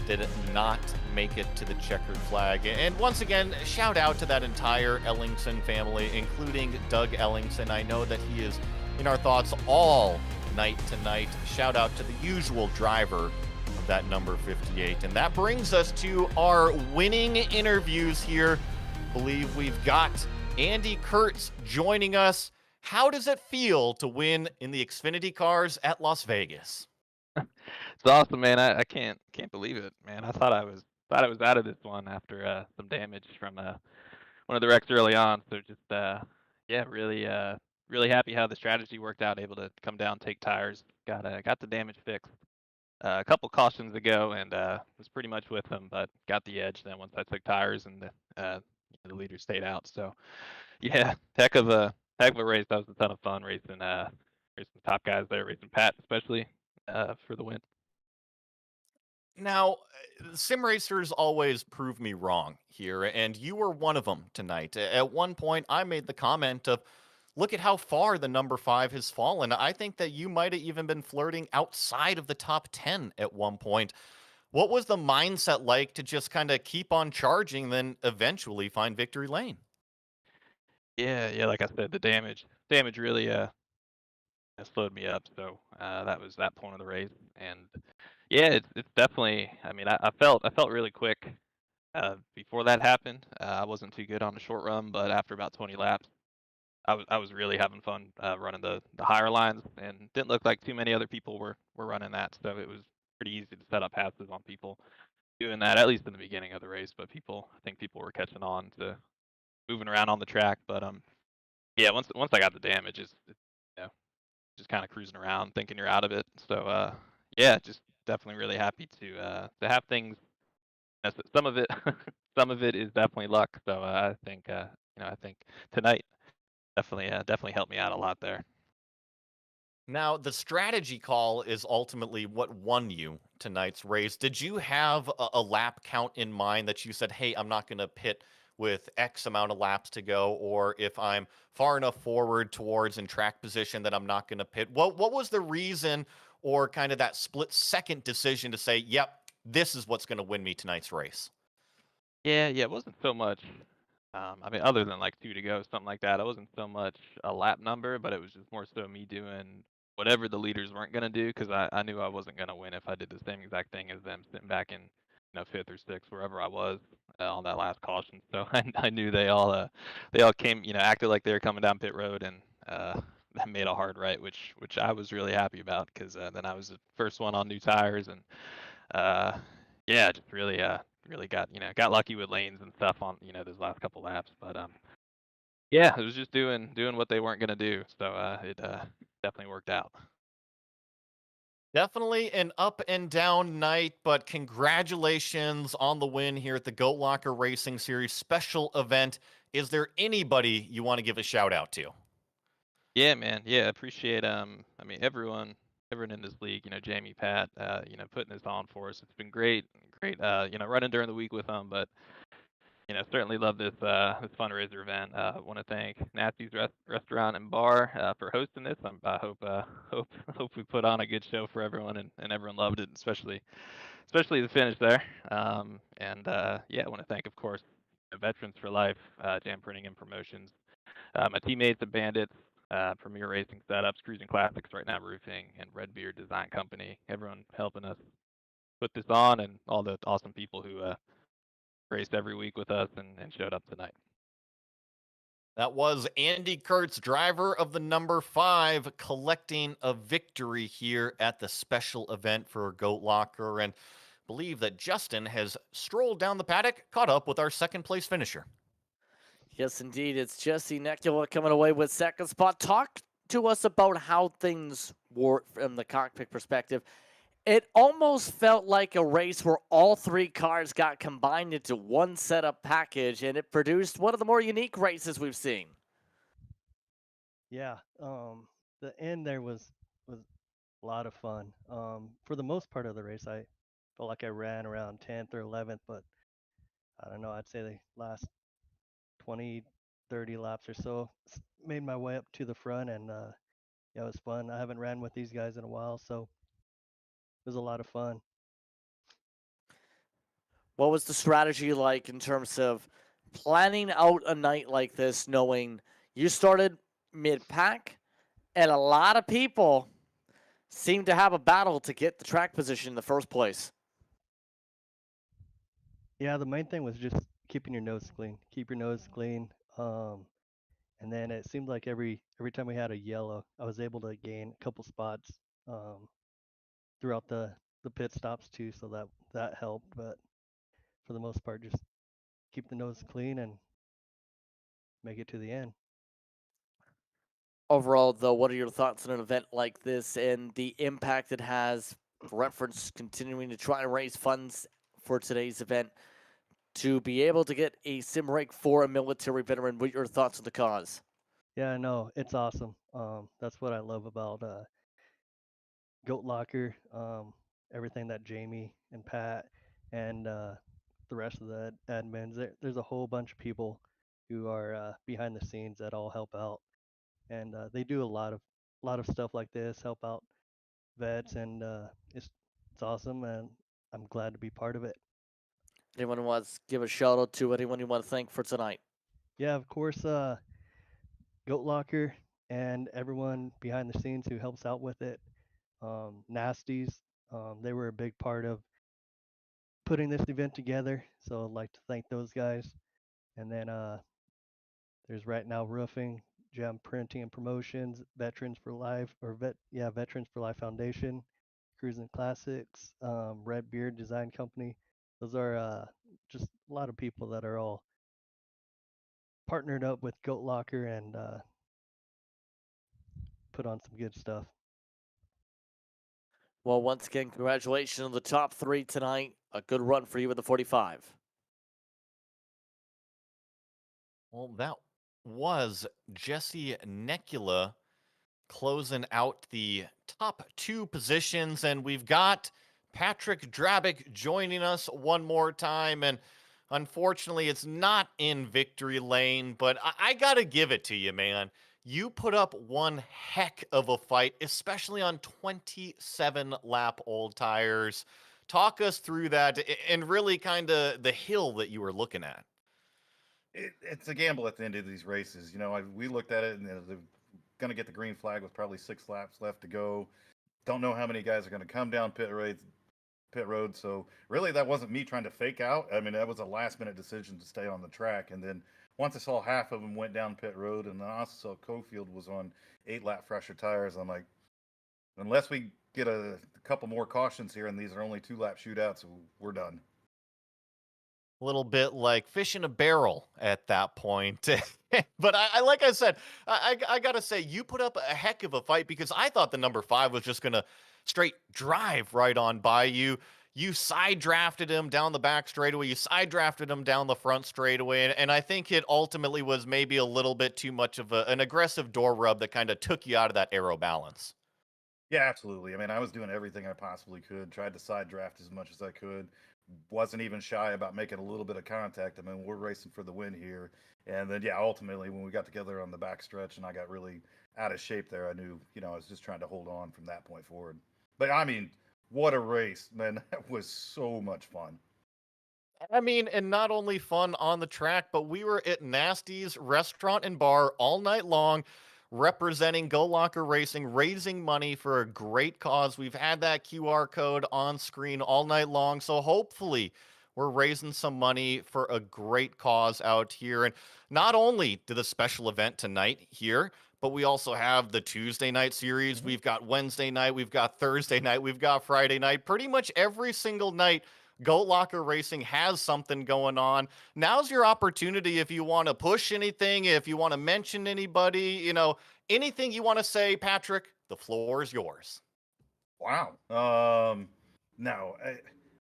did not make it to the checkered flag. And once again, shout out to that entire Ellingson family, including Doug Ellingson. I know that he is in our thoughts all night tonight. Shout out to the usual driver of that number 58. And that brings us to our winning interviews here. I believe we've got Andy Kurtz joining us. How does it feel to win in the Xfinity cars at Las Vegas? It's awesome, man. I can't believe it, man. I thought I was out of this one after some damage from one of the wrecks early on. So just yeah, really happy how the strategy worked out. Able to come down, take tires, got the damage fixed a couple cautions ago, and was pretty much with them, but got the edge then once I took tires and the leader stayed out. So yeah, heck of a race. That was a ton of fun racing the top guys there, racing Pat especially for the win. Now, sim racers always prove me wrong here, and you were one of them tonight. At one point, I made the comment of, look at how far the number 5 has fallen. I think that you might have even been flirting outside of the top 10 at one point. What was the mindset like to just kind of keep on charging, then eventually find victory lane? Yeah, like I said, the damage really slowed me up. So that was that point of the race, and yeah, it's definitely. I mean, I felt really quick before that happened. I wasn't too good on the short run, but after about 20 laps, I was really having fun running the higher lines, and didn't look like too many other people were running that. So it was pretty easy to set up passes on people doing that, at least in the beginning of the race. But I think people were catching on to moving around on the track. But yeah, once I got the damage, it's you know, just kind of cruising around, thinking you're out of it. So yeah, just definitely really happy to have things. Some of it, some of it is definitely luck. So I think I think tonight definitely helped me out a lot there. Now, the strategy call is ultimately what won you tonight's race. Did you have a lap count in mind that you said, hey, I'm not going to pit with X amount of laps to go, or if I'm far enough forward towards in track position that I'm not going to pit? What was the reason or kind of that split second decision to say, yep, this is what's going to win me tonight's race? Yeah, it wasn't so much. I mean, other than like 2 to go, something like that. It wasn't so much a lap number, but it was just more so me doing whatever the leaders weren't gonna do, because I knew I wasn't gonna win if I did the same exact thing as them, sitting back in fifth or sixth, wherever I was on that last caution. So I knew they all came, acted like they were coming down pit road, and made a hard right, which I was really happy about, because then I was the first one on new tires, and uh, yeah, just really got lucky with lanes and stuff on those last couple laps. But yeah, it was just doing what they weren't gonna do. So it definitely worked out. Definitely an up and down night, but congratulations on the win here at the Goat Locker Racing Series special event. Is there anybody you want to give a shout out to? Yeah, man. Yeah, appreciate I mean everyone in this league, Jamie, Pat, putting this on for us. It's been great running during the week with them, but certainly love this fundraiser event. Want to thank Nasty's Restaurant and Bar for hosting this. I hope we put on a good show for everyone, and everyone loved it, especially the finish there. And yeah, I want to thank, of course, Veterans for Life, Jam Printing and Promotions, my teammates at Bandits, Premier Racing Setups, Cruising Classics, Right Now Roofing, and Redbeard Design Company. Everyone helping us put this on, and all the awesome people who raced every week with us and showed up tonight. That was Andy Kurtz, driver of the number 5, collecting a victory here at the special event for Goat Locker. And believe that Justin has strolled down the paddock, caught up with our second place finisher. Yes, indeed. It's Jesse Nekula coming away with second spot. Talk to us about how things were from the cockpit perspective. It almost felt like a race where all 3 cars got combined into one setup package, and it produced one of the more unique races we've seen. Yeah, the end there was a lot of fun. For the most part of the race, I felt like I ran around 10th or 11th, but I don't know. I'd say the last 20, 30 laps or so made my way up to the front, and yeah, it was fun. I haven't ran with these guys in a while, so it was a lot of fun. What was the strategy like in terms of planning out a night like this, knowing you started mid pack and a lot of people seem to have a battle to get the track position in the first place? Yeah, the main thing was just keeping your nose clean. Keep your nose clean. And then it seemed like every time we had a yellow, I was able to gain a couple spots um, throughout the pit stops too, so that helped. But for the most part, just keep the nose clean and make it to the end. Overall, though, what are your thoughts on an event like this and the impact it has? For reference, continuing to try and raise funds for today's event to be able to get a sim rig for a military veteran. What are your thoughts on the cause? Yeah, no, it's awesome. That's what I love about Goat Locker. Everything that Jamie and Pat and the rest of the admins. There's a whole bunch of people who are behind the scenes that all help out, and they do a lot of stuff like this, help out vets, and it's awesome, and I'm glad to be part of it. Anyone wants to give a shout out to anyone you want to thank for tonight? Yeah, of course, Goat Locker and everyone behind the scenes who helps out with it. Nasties, they were a big part of putting this event together, so I'd like to thank those guys. And then there's Right Now Roofing, Gem Printing and Promotions, Veterans for Life, or Veterans for Life Foundation, Cruising Classics, Red Beard Design Company. Those are just a lot of people that are all partnered up with Goat Locker and put on some good stuff. Well, once again, congratulations on the top 3 tonight. A good run for you in the 45. Well, that was Jesse Nekula closing out the top 2 positions. And we've got Patrick Drabick joining us one more time. And unfortunately, it's not in victory lane, but I got to give it to you, man. You put up one heck of a fight, especially on 27 lap old tires. Talk us through that and really kind of the hill that you were looking at. It's a gamble at the end of these races. We looked at it and they're going to get the green flag with probably 6 laps left to go. Don't know how many guys are going to come down pit road. So really, that wasn't me trying to fake out. I mean, that was a last minute decision to stay on the track. And then once I saw half of them went down pit road, and then I also saw Cofield was on 8 lap fresher tires, I'm like, unless we get a couple more cautions here, and these are only 2 lap shootouts, we're done. A little bit like fish in a barrel at that point. But I like I said, I gotta say, you put up a heck of a fight because I thought the number 5 was just gonna straight drive right on by you. You side drafted him down the back straightaway. You side drafted him down the front straightaway, and I think it ultimately was maybe a little bit too much of an aggressive door rub that kind of took you out of that aero balance. Yeah, absolutely. I mean, I was doing everything I possibly could, tried to side draft as much as I could. Wasn't even shy about making a little bit of contact. I mean, we're racing for the win here. And then, yeah, ultimately, when we got together on the back stretch and I got really out of shape there, I knew, I was just trying to hold on from that point forward. But I mean, what a race, man. That was so much fun. I mean, and not only fun on the track, but we were at Nasty's restaurant and bar all night long, representing Go Locker Racing, raising money for a great cause. We've had that QR code on screen all night long. So hopefully we're raising some money for a great cause out here. And not only do the special event tonight here, but we also have the Tuesday night series. We've got Wednesday night, we've got Thursday night, we've got Friday night. Pretty much every single night, Goat Locker Racing has something going on. Now's your opportunity if you want to push anything, if you want to mention anybody, anything you want to say, Patrick, the floor is yours. Wow. No,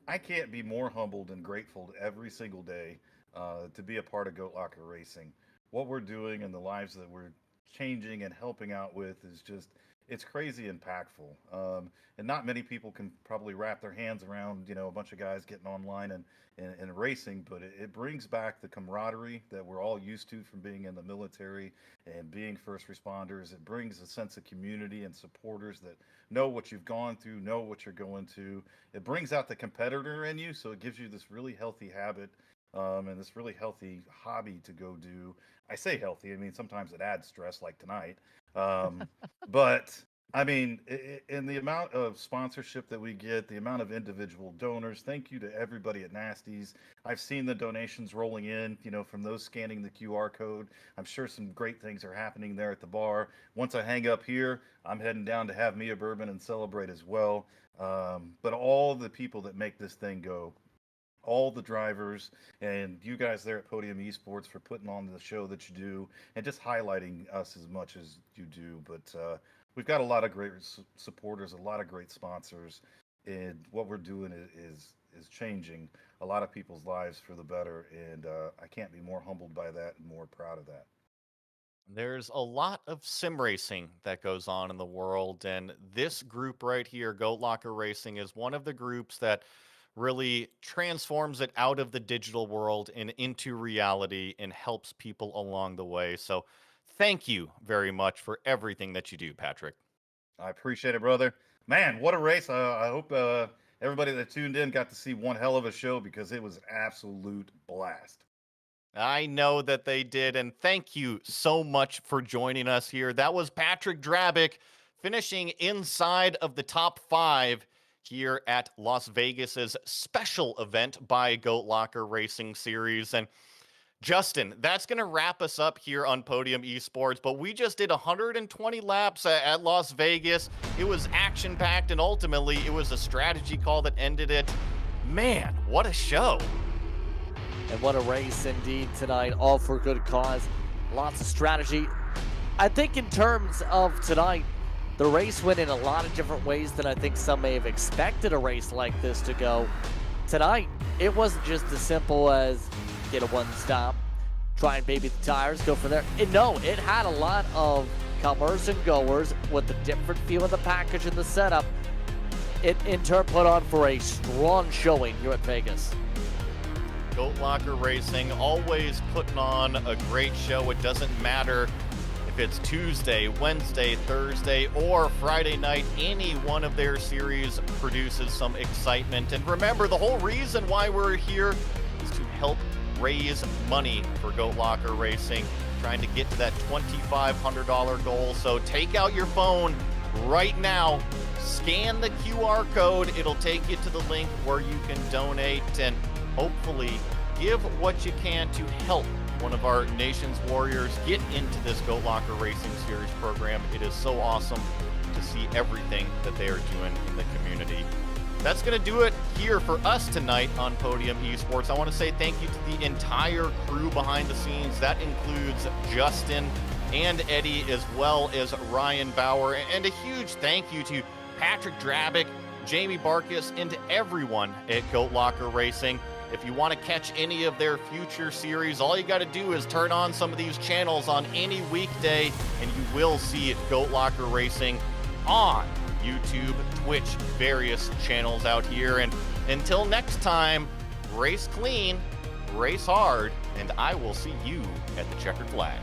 I can't be more humbled and grateful every single day to be a part of Goat Locker Racing. What we're doing and the lives that we're changing and helping out with is just, it's crazy impactful. And not many people can probably wrap their hands around, a bunch of guys getting online and racing, but it brings back the camaraderie that we're all used to from being in the military and being first responders. It brings a sense of community and supporters that know what you've gone through, know what you're going to. It brings out the competitor in you, so it gives you this really healthy habit and this really healthy hobby to go do. I say healthy, I mean, sometimes it adds stress like tonight. But I mean, in the amount of sponsorship that we get, the amount of individual donors, thank you to everybody at Nasty's. I've seen the donations rolling in, from those scanning the QR code. I'm sure some great things are happening there at the bar. Once I hang up here, I'm heading down to have me a bourbon and celebrate as well. But all the people that make this thing go, all the drivers, and you guys there at Podium Esports for putting on the show that you do and just highlighting us as much as you do. But we've got a lot of great supporters, a lot of great sponsors, and what we're doing is changing a lot of people's lives for the better. And I can't be more humbled by that and more proud of that. There's a lot of sim racing that goes on in the world, and this group right here, Goat Locker Racing, is one of the groups that really transforms it out of the digital world and into reality and helps people along the way. So thank you very much for everything that you do, Patrick. I appreciate it, brother. Man, what a race. I hope everybody that tuned in got to see one hell of a show because it was an absolute blast. I know that they did, and thank you so much for joining us here. That was Patrick Drabick finishing inside of the top 5 here at Las Vegas's special event by Goat Locker Racing Series. And Justin, that's going to wrap us up here on Podium Esports, but we just did 120 laps at Las Vegas. It was action-packed, and ultimately it was a strategy call that ended it. Man, what a show. And what a race indeed tonight, all for a good cause. Lots of strategy. I think in terms of tonight, the race went in a lot of different ways than I think some may have expected a race like this to go. Tonight, it wasn't just as simple as get a one stop, try and baby the tires, go from there. No, it had a lot of comers and goers with the different feel of the package and the setup. It in turn put on for a strong showing here at Vegas. Goat Locker Racing always putting on a great show. It doesn't matter if it's Tuesday, Wednesday, Thursday, or Friday night. Any one of their series produces some excitement. And remember, the whole reason why we're here is to help raise money for Goat Locker Racing, trying to get to that $2,500 goal. So take out your phone right now, scan the QR code. It'll take you to the link where you can donate and hopefully give what you can to help one of our nation's warriors get into this Goat Locker Racing Series program. It is so awesome to see everything that they are doing in the community. That's going to do it here for us tonight on Podium Esports. I want to say thank you to the entire crew behind the scenes. That includes Justin and Eddie, as well as Ryan Bauer. And a huge thank you to Patrick Drabick, Jamie Barkas, and to everyone at Goat Locker Racing. If you want to catch any of their future series, all you got to do is turn on some of these channels on any weekday, and you will see Goat Locker Racing on YouTube, Twitch, various channels out here. And until next time, race clean, race hard, and I will see you at the checkered flag.